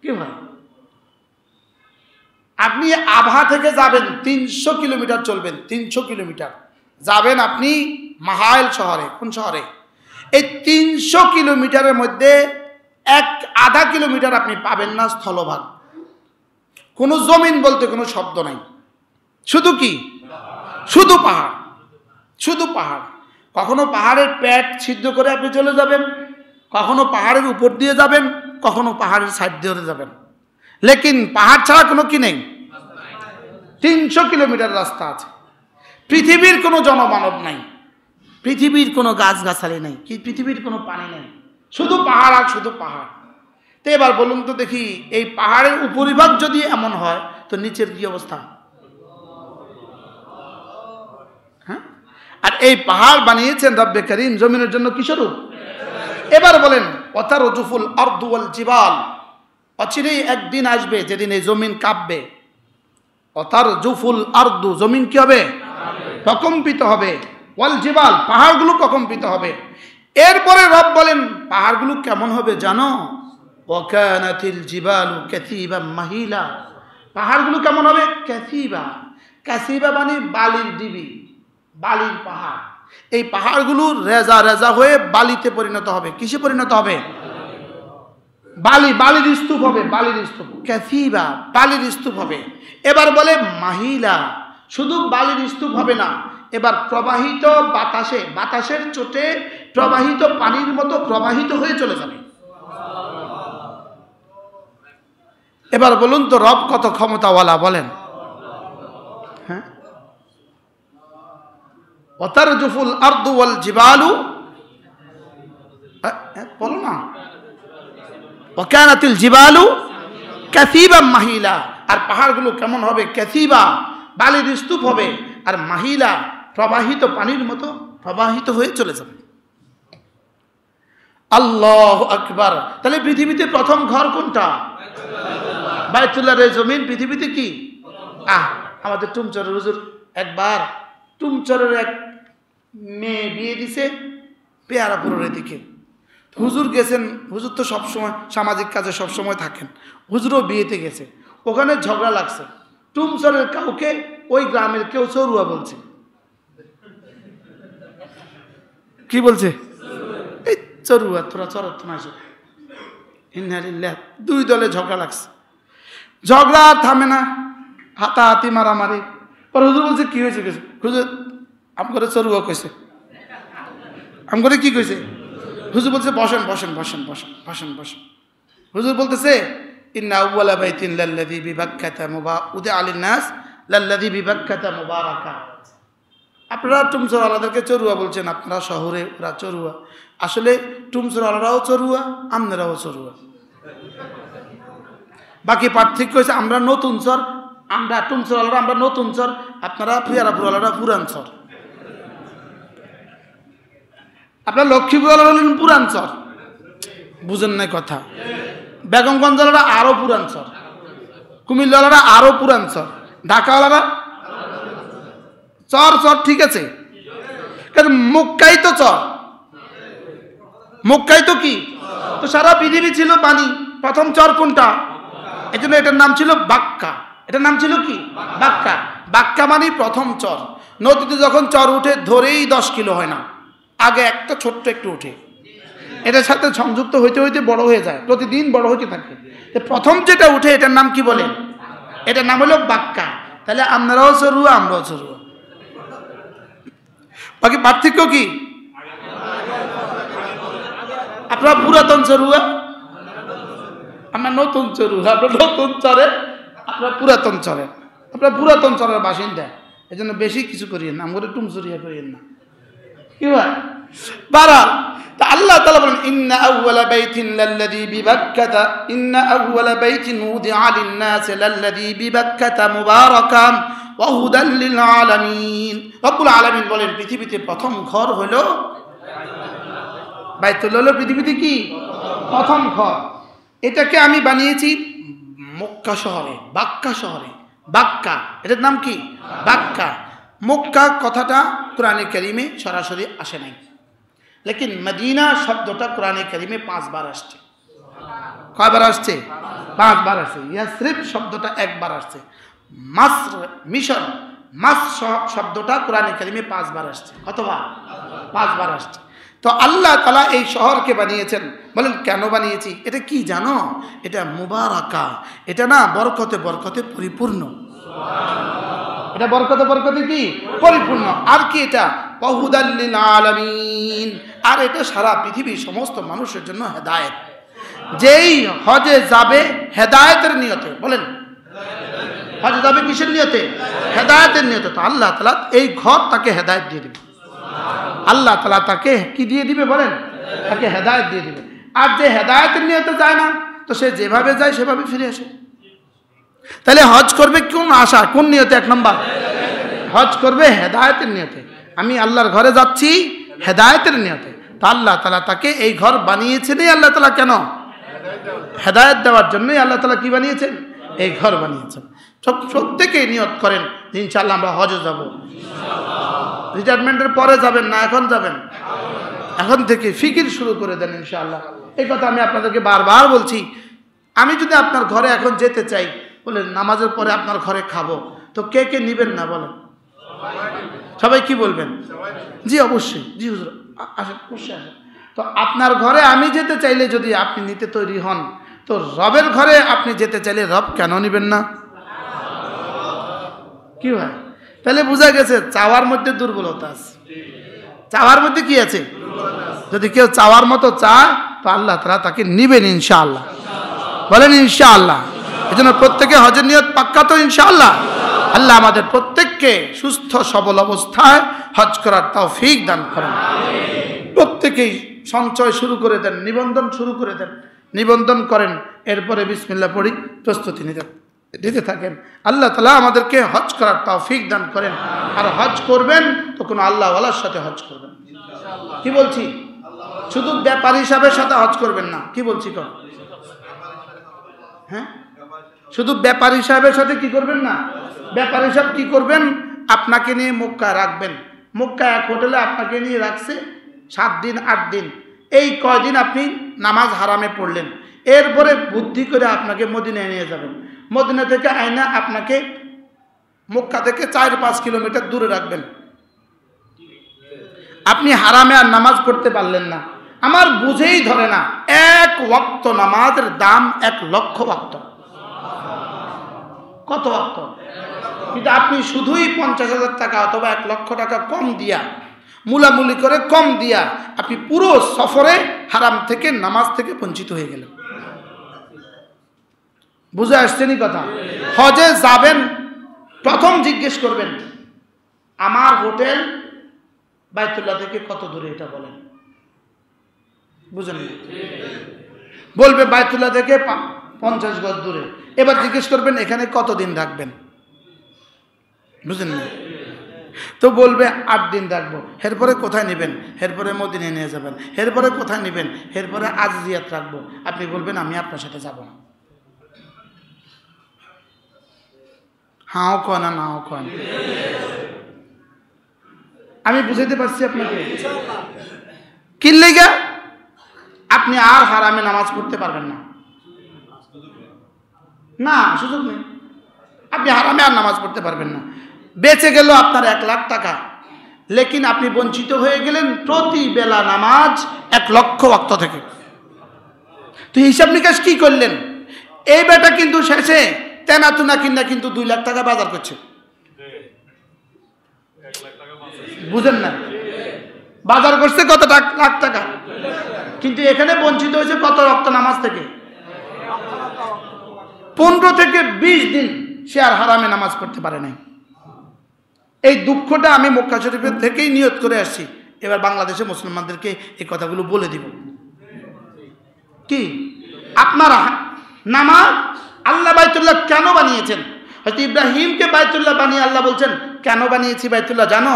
কি হয়? আপনি আবহা থেকে যাবেন 300 কিলোমিটার চলবেন, 300 কিলোমিটার যাবেন আপনি মাহাইল শহরে। কোন শহরে? এই 300 কিলোমিটারের মধ্যে আধা কিলোমিটার আপনি পাবেন না স্থলভাগ। কোনো জমিন বলতে কোনো শব্দ নাই, শুধু কি? শুধু পাহাড়, শুধু পাহাড়। কখনো পাহাড়ের পেট ছিদ্র করে আপনি চলে যাবেন, কখনো পাহাড়ের উপর দিয়ে যাবেন, কখনো পাহাড়ের সাইড দিয়ে যাবেন, লেকিন পাহাড় ছাড়া কোনো কি নেই। 300 কিলোমিটার রাস্তা আছে। পৃথিবীর কোনো জনমানব নাই, পৃথিবীর কোনো গাছগাছালি নেই, কি পৃথিবীর কোনো পানি নেই, শুধু পাহাড় আর শুধু পাহাড়। তো এবার বলুন তো দেখি, এই পাহাড়ের উপরিভাগ যদি এমন হয় তো নিচের কি অবস্থা? হ্যাঁ, আর এই পাহাড় বানিয়েছেন রব্বে করিম জমিনের জন্য কি স্বরূপ? এবার বলেন ওয়াতারজুফুল আরদু ওয়াল জিবাল, অচিরেই একদিন আসবে যেদিন এই জমিন কাঁপবে। ওয়াতারজুফুল আরদু, জমিন কি হবে? প্রকম্পিত হবে। ওয়াল জিবাল, পাহাড়গুলো প্রকম্পিত হবে। এরপরে রব বলেন পাহাড়গুলো কেমন হবে জানো? ওয়াকানাতিল জিবালু কাসিবা মাহিলা, পাহাড়গুলো কেমন হবে? কাসিবা, কাসিবা মানে বালির ডিবি, বালির পাহাড়। এই পাহাড়গুলো রেজা রেজা হয়ে বালিতে পরিণত হবে। কিসে পরিণত হবে? বালির স্তূপ হবে, বালির স্তূপ। কাসিবা, বালির স্তূপ হবে। এবার বলে মাহিলা, শুধু বালির স্তূপ হবে না, এবার প্রবাহিত বাতাসের চোটে প্রবাহিত পানির মতো প্রবাহিত হয়ে চলে যাবে। এবার বলুন তো রব কত ক্ষমতাওয়ালা বলেন? হ্যাঁ, ওয়াতারজুফুল আরদু ওয়াল জিবালু, বলো না, ওয়াকানাতিল জিবালু কাসিবা মাহিলা, আর পাহাড়গুলো কেমন হবে? কাসিবা, বালির স্তূপ হবে, আর মাহিলা, প্রবাহিত পানির মতো প্রবাহিত হয়ে চলে যাবে। আল্লাহু আকবার। তাহলে পৃথিবীতে প্রথম ঘর কোনটা? বাইতুল্লাহর জমিন পৃথিবীতে কি? আমাদের টুমচরের হুজুর একবার, টুমচরের এক মেয়ে বিয়ে দিছে পেয়ারাপুরের দিকে। হুজুর গেছেন, হুজুর তো সবসময় সামাজিক কাজে সবসময় থাকেন, হুজুরও বিয়েতে গেছে। ওখানে ঝগড়া লাগছে, টুমচরের কাউকে ওই গ্রামের কেউ চরুয়া বলছে। কি বলছে? এই চরুয়া, তোরা চরত না। দুই দলে ঝগড়া লাগছে, ঝগড়া থামে না, হাতাহাতি মারামারি। পর হুজুর বলছে কি হয়েছে? হুজুর আম করে চরুয়া কইছে। আম করে কি কইছে? হুজুর বলছে বসেন বসেন বসেন বসেন বসেন বসেন। হুজুর বলতেছে ইন্না আউওয়ালা বাইতিন লাল্লাযী বিবাক্কাতা উদিআ লিন-নাস লাল্লাযী বিবাক্কাতা মুবারাকা। আপনারা টুমচরওয়ালাদেরকে চরুয়া বলছেন, আপনারা শহরে ওরা চরুয়া। আসলে টুমচরওয়ালারাও চরুয়া, আমনেরাও চরুয়া। বাকি পার্থক্য হয়েছে আমরা নতুন চর, আমরা টুমচরওয়ালারা আমরা নতুন চর, আপনারা পেয়ারাপুরওয়ালারা পুরান চর। আপনার লক্ষ্মীপুরওয়ালা হলেন পুরান চর, বুঝেন নাই কথা। বেগমগঞ্জওয়ালারা আরো পুরান চর, কুমিল্লাওয়ালারা আরো পুরান চর, ঢাকাওয়ালারা চর চর ঠিক আছে, কারণ মক্কাই তো চর, মক্কাই তো কি, তো সারা পৃথিবী ছিল পানি। প্রথম চর কোনটা? এই জন্য এটার নাম ছিল বাক্কা। এটার নাম ছিল কি? বাক্কা। বাক্কা মানে প্রথম চর। নদীতে যখন চর উঠে ধরেই 10 কিলো হয় না, আগে একটা ছোট্ট একটু উঠে, এটার সাথে সংযুক্ত হইতে হইতে বড় হয়ে যায়, প্রতিদিন বড় হতে থাকে। প্রথম যেটা উঠে এটার নাম কি বলেন? এটার নাম হলো বাক্কা। তাহলে আপনারাও চরুয়া, আমরাও চরুয়া। বাকি পার্থক্য কি? আপনারা পুরাতন চরুয়া, আমরা নতুন চরুয়া। আপনার নতুন চরে, আপনারা পুরাতন চরে, আপনারা পুরাতন চরের বাসিন্দা। এই জন্য বেশি কিছু করিয়েন না, আমরা টুমচুরিয়া করিয়েন না, কি হয় বারাল। তা আল্লাহ তাআলা বলেন ইন্না আউওয়ালা বাইতিন লাল্লাযী বিবাক্কাতা, ইন্না আউওয়ালা বাইতিন উদিআ লিন-নাসি লাল্লাযী বিবাক্কাতা মুবারাকান ওয়া হুদাল লিল আলামিন। রব্বুল আলামিন বলেন পৃথিবীতে প্রথম ঘর হলো বাইতুল্লাহ, হলো পৃথিবীতে কি প্রথম ঘর। এটাকে আমি বানিয়েছি মক্কা শহরে, বাক্কা শহরে। বাক্কা, এটার নাম কি? বাক্কা। মক্কা কথাটা কোরআনে কারিমে সরাসরি আসে নাই, লেকিন মদিনা শব্দটা কোরআনে কারিমে 5 বার আসছে। কয়বার আসছে? 5 বার আসছে। ইয়াসরিব শব্দটা 1 বার আসছে। মাসর, মিশর, মাস শব্দটা কোরআনে কারিমে 5 বার আসছে। কতবার? 5 বার আসছে। তো আল্লাহ তাআলা এই শহরকে বানিয়েছেন। বলেন কেন বানিয়েছি? এটা কি জানো? এটা মুবারাকা, এটা না বরকতে বরকতে পরিপূর্ণ। এটা বরকতে বরকতে কি পরিপূর্ণ। আর কি এটা? ওয়াহুদাল লিল আলামিন। আর এটা সারা পৃথিবীর সমস্ত মানুষের জন্য হেদায়েত। যেই হজে যাবে হেদায়েতের নিয়তে, বলেন হজে যাবে কিসের নিয়তে? হেদায়েতের নিয়তে। তো আল্লাহ তাআলা এই ঘর তাকে হেদায়েত দিয়ে দিবে। আল্লাহ তাআলা তাকে কি দিয়ে দিবে? বলেন তাকে হেদায়েত দিয়ে দিবে। আর যে হেদায়েতের নিয়তে যায় না, তো সে যেভাবে যায় সেভাবে ফিরে আসে। তাহলে হজ করবে কোন আশা, কোন নিয়তে? 1 নম্বর হজ করবে হেদায়েতের নিয়তে। আমি আল্লাহর ঘরে যাচ্ছি হেদায়েতের নিয়তে। তা আল্লাহ তাআলা তাকে এই ঘর বানিয়েছেনই আল্লাহ তাআলা কেন? হেদায়েত দেওয়ার জন্যই আল্লাহ তাআলা কি বানিয়েছেন? এই ঘর বানিয়েছেন। সব প্রত্যেকেই নিয়ত করেন যে ইনশাআল্লাহ আমরা হজে যাব। রিটায়ারমেন্টের পরে যাবেন না, এখন যাবেন? এখন থেকে ফিকির শুরু করে দেন ইনশাআল্লাহ। এই কথা আমি আপনাদেরকে বারবার বলছি। আমি যদি আপনার ঘরে এখন যেতে চাই, বলেন নামাজের পরে আপনার ঘরে খাবো, তো কে কে নিবেন না বলেন? সবাই কি বলবেন? জি অবশ্যই, জি হুজুর আসেন, অবশ্যই আসেন। তো আপনার ঘরে আমি যেতে চাইলে যদি আপনি নিতে তৈরি হন, তো রবের ঘরে আপনি যেতে চাইলে রব কেন নিবেন না? কি হয়? তাহলে বোঝা গেছে চাওয়ার মধ্যে দুর্বলতা আছে। চাওয়ার মধ্যে কি আছে? যদি কেউ চাওয়ার মতো চায়, তো আল্লাহ তাআলা তাকে নিবেন ইনশাআল্লাহ। বলেন ইনশাআল্লাহ। এই জন্য প্রত্যেকে হজের নিয়ত পাক্কা তো ইনশাআল্লাহ। আল্লাহ আমাদের প্রত্যেককে সুস্থ সবল অবস্থায় হজ করার তৌফিক দান করেন। প্রত্যেকেই সঞ্চয় শুরু করে দেন, নিবন্ধন শুরু করে দেন, নিবন্ধন করেন, এরপরে বিসমিল্লাহ পড়ি প্রস্তুতি দিতে থাকেন। আল্লাহ তাআলা আমাদেরকে হজ করার তৌফিক দান করেন। আর হজ করবেন তো কোনো আল্লাহওয়ালার সাথে হজ করবেন। কি বলছি? শুধু ব্যাপারী হিসাবের সাথে হজ করবেন না। কি বলছি? হ্যাঁ, শুধু ব্যাপারী সাহেবের সাথে কি করবেন না? ব্যাপারী সাহেব কি করবেন? আপনাকে নিয়ে মক্কা রাখবেন। মক্কা এক হোটেলে আপনাকে নিয়ে রাখছে 7 দিন 8 দিন। এই কয়দিন আপনি নামাজ হারামে পড়লেন, এরপরে বুদ্ধি করে আপনাকে মদিনায় নিয়ে যাবেন। মদিনা থেকে আয়না আপনাকে মক্কা থেকে 4-5 কিলোমিটার দূরে রাখবেন। আপনি হারামে আর নামাজ পড়তে পারলেন না। আমার বুঝেই ধরে না, 1 ওয়াক্ত নামাজের দাম 1 লক্ষ ওয়াক্ত। কত ওয়াক্ত? কিন্তু আপনি শুধুই 50,000 টাকা অথবা 1 লক্ষ টাকা কম দিয়া, মূলামূলি করে কম দিয়া, আপনি পুরো সফরে হারাম থেকে নামাজ থেকে বঞ্চিত হয়ে গেলেন। বুঝে আসছেনি কথা? হজে যাবেন, প্রথম জিজ্ঞেস করবেন আমার হোটেল বাইতুল্লাহ থেকে কত দূরে, এটা বলেন। বুঝেন? বলবে বাইতুল্লাহ থেকে 50 গজ দূরে। এবার জিজ্ঞেস করবেন এখানে কতদিন রাখবেন? বুঝেন না? তো বলবে 8 দিন রাখবো। এরপরে কোথায় নেবেন? এরপরে মদিনায় নিয়ে যাবেন। এরপরে কোথায় নেবেন? এরপরে আজিজিয়াত রাখবো। আপনি বলবেন আমি আপনার সাথে যাব না। হাও কয় না, নাও কয় না। আমি বুঝাইতে পারছি আপনাকে? কি লেগা? আপনি আর হারামে নামাজ পড়তে পারবেন না, না সুযোগ নেই, আপনি হারামে আর নামাজ পড়তে পারবেন না। বেঁচে গেল আপনার 1 লাখ টাকা, লেকিন আপনি বঞ্চিত হয়ে গেলেন প্রতি বেলা নামাজ 1 লক্ষ ওয়াক্ত থেকে। তো হিসাব নিকাশ কি করলেন? এই বেটা কিন্তু শেষে তেনাতুনা কিনা কিন্তু 2 লাখ টাকা বাজার করছে, বুঝেন না? বাজার করছে কত লাখ টাকা, কিন্তু এখানে বঞ্চিত হয়েছে কত ওয়াক্ত নামাজ থেকে? 15 থেকে 20 দিন সে আর হারামে নামাজ পড়তে পারে নাই। এই দুঃখটা আমি মক্কা শরীফের থেকেই নিয়ত করে আসছি, এবার বাংলাদেশে মুসলমানদেরকে এই কথাগুলো বলে দিব। কি আপনারা নামাজ আল্লাহ বাইতুল্লাহ কেন বানিয়েছেন? হযরত ইব্রাহিমকে বাইতুল্লাহ বানিয়ে আল্লাহ বলছেন, কেন বানিয়েছি বাইতুল্লাহ জানো?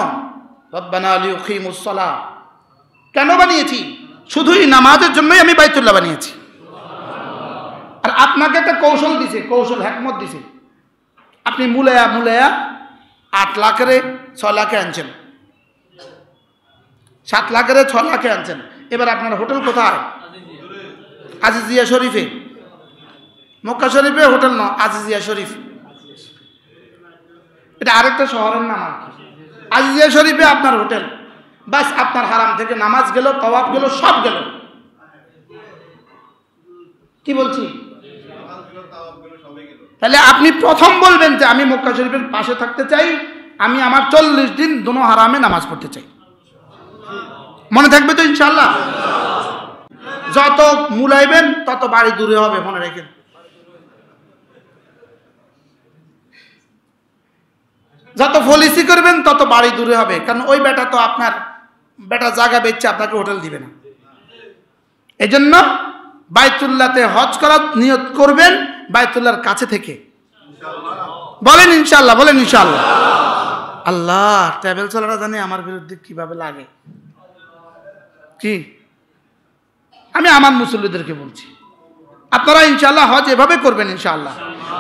রব্বানা লিয়ুকিমুস সালাহ। কেন বানিয়েছি? শুধুই নামাজের জন্যই আমি বাইতুল্লাহ বানিয়েছি। আর আপনাকে একটা কৌশল দিছে, কৌশল হিকমত দিছে। আপনি মুলায়া 8 লাখের 6 লাখে আনছেন, 7 লাখের 6 লাখে আনছেন। এবার আপনার হোটেল কোথায়? আজিজিয়া শরীফে। মক্কা শরীফে হোটেল না, আজিজিয়া শরীফ। এটা আরেকটা শহরের নাম আর কি। আজিজিয়া শরীফে আপনার হোটেল, বাস আপনার হারাম থেকে নামাজ গেল, তওয়াফ গেল, সব গেল। কি বলছি? তাহলে আপনি প্রথম বলবেন যে আমি মক্কা শরীফের পাশে থাকতে চাই, আমি আমার 40 দিন দোনো হারামে নামাজ পড়তে চাই। মনে থাকবে তো ইনশাআল্লাহ? যত মুলাইবেন তত বাড়ি দূরে হবে, মনে রাখেন। যত পলিসি করবেন তত বাড়ি দূরে হবে, কারণ ওই বেটা তো আপনার বেটা জায়গা বেচছে, আপনাকে হোটেল দিবে না। এজন্য বাইতুল্লাহতে হজ করার নিয়ত করবেন বাইতুল্লাহর কাছে থেকে। বলেন ইনশাআল্লাহ, বলেন ইনশাআল্লাহ। আল্লাহ, ট্রাভেল চালাটা জানি আমার বিরুদ্ধে কিভাবে লাগে। কি আমি আমার মুসল্লিদেরকে বলছি, আপনারা ইনশাআল্লাহ হজ এভাবে করবেন ইনশাআল্লাহ।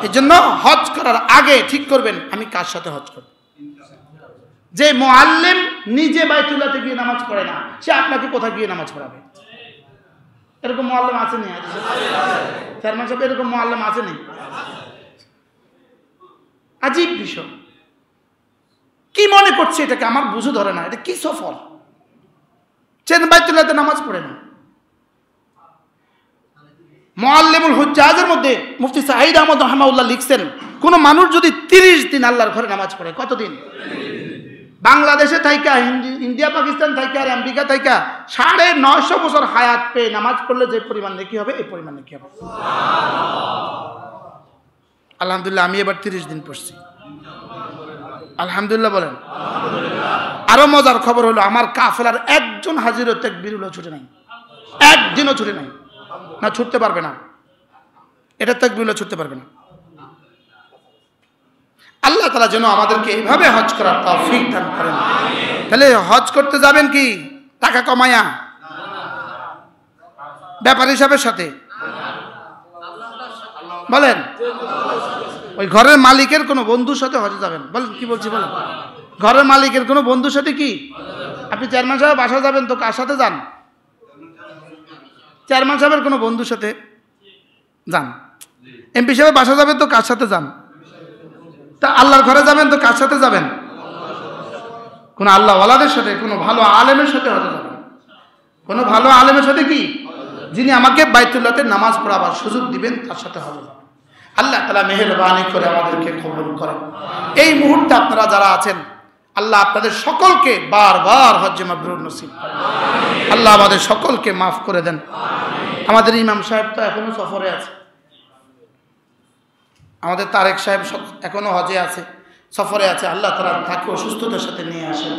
এই জন্য হজ করার আগে ঠিক করবেন আমি কার সাথে হজ করব। যে মুআল্লিম নিজে বাইতুল্লাহতে গিয়ে নামাজ পড়ে না, সে আপনাকে কোথায় গিয়ে নামাজ পড়াবে? এরকম মুআল্লিম আছে না? চেয়ারম্যান সাহেব, এরকম মুআল্লিম আছে না? আজীব বিষয়। কি মনে করছে এটাকে? আমার বুঝে ধরে না, এটা কি সফর? চেন বাইতুল্লাহতে নামাজ পড়ে না। মুআল্লিমুল হুজ্জাজের মধ্যে মুফতি সাঈদ আহমদ রাহমাহুল্লাহ লিখছেন, কোন মানুষ যদি 30 দিন আল্লাহর ঘরে নামাজ পড়ে, কতদিন? বাংলাদেশে থাইকা, ইন্ডিয়া পাকিস্তান থাইকা আর আমেরিকা থাইকা 950 বছর হায়াত পেয়ে নামাজ পড়লে যে পরিমাণ নেকি হবে, এই পরিমাণ নেকি হবে। আলহামদুলিল্লাহ, আমি এবার 30 দিন পড়ছি, আলহামদুলিল্লাহ বলেন। আরো মজার খবর হলো, আমার কাফেলার একজন হাজিরও তাকবীরুল ছুটে নাই, একদিনও ছুটে নাই, না ছুটতে পারবে না, এটা তাকবীরুল ছুটতে পারবে না। আল্লাহ তাআলা যেন আমাদেরকে এইভাবে হজ করার তৌফিক দান করেন। তাহলে হজ করতে যাবেন কি টাকা কমায়া, ব্যাপারী সাহেবের সাথে? বলেন, ওই ঘরের মালিকের কোনো বন্ধুর সাথে হজে যাবেন? বলেন, কি বলছি বলেন? ঘরের মালিকের কোনো বন্ধুর সাথে কি? আপনি চেয়ারম্যান সাহেব বাসা যাবেন তো কার সাথে যান? চেয়ারম্যান সাহেবের কোনো বন্ধুর সাথে যান। এমপি সাহেব বাসা যাবেন তো কার সাথে যান? তা আল্লাহর ঘরে যাবেন তো কার সাথে যাবেন? কোন আল্লাহ ওয়ালাদের সাথে, কোনো ভালো আলেমের সাথে হতে যাবেন। কোনো ভালো আলেমের সাথে কি, যিনি আমাকে বাইতুল্লাহতে নামাজ পড়াবার সুযোগ দিবেন, তার সাথে হবে। আল্লাহ তাআলা মেহেরবানি করে আমাদেরকে কবুল করেন। এই মুহূর্তে আপনারা যারা আছেন, আল্লাহ আপনাদের সকলকে বারবার হজ্জে মাবরুর নসিব করেন। আল্লাহ আমাদের সকলকে মাফ করে দেন। আমাদের ইমাম সাহেব তো এখনো সফরে আছে, আমাদের তারেক সাহেব এখনো হজে আছে, সফরে আছে। আল্লাহ তাআলা তাকে অসুস্থতার সাথে নিয়ে আসেন।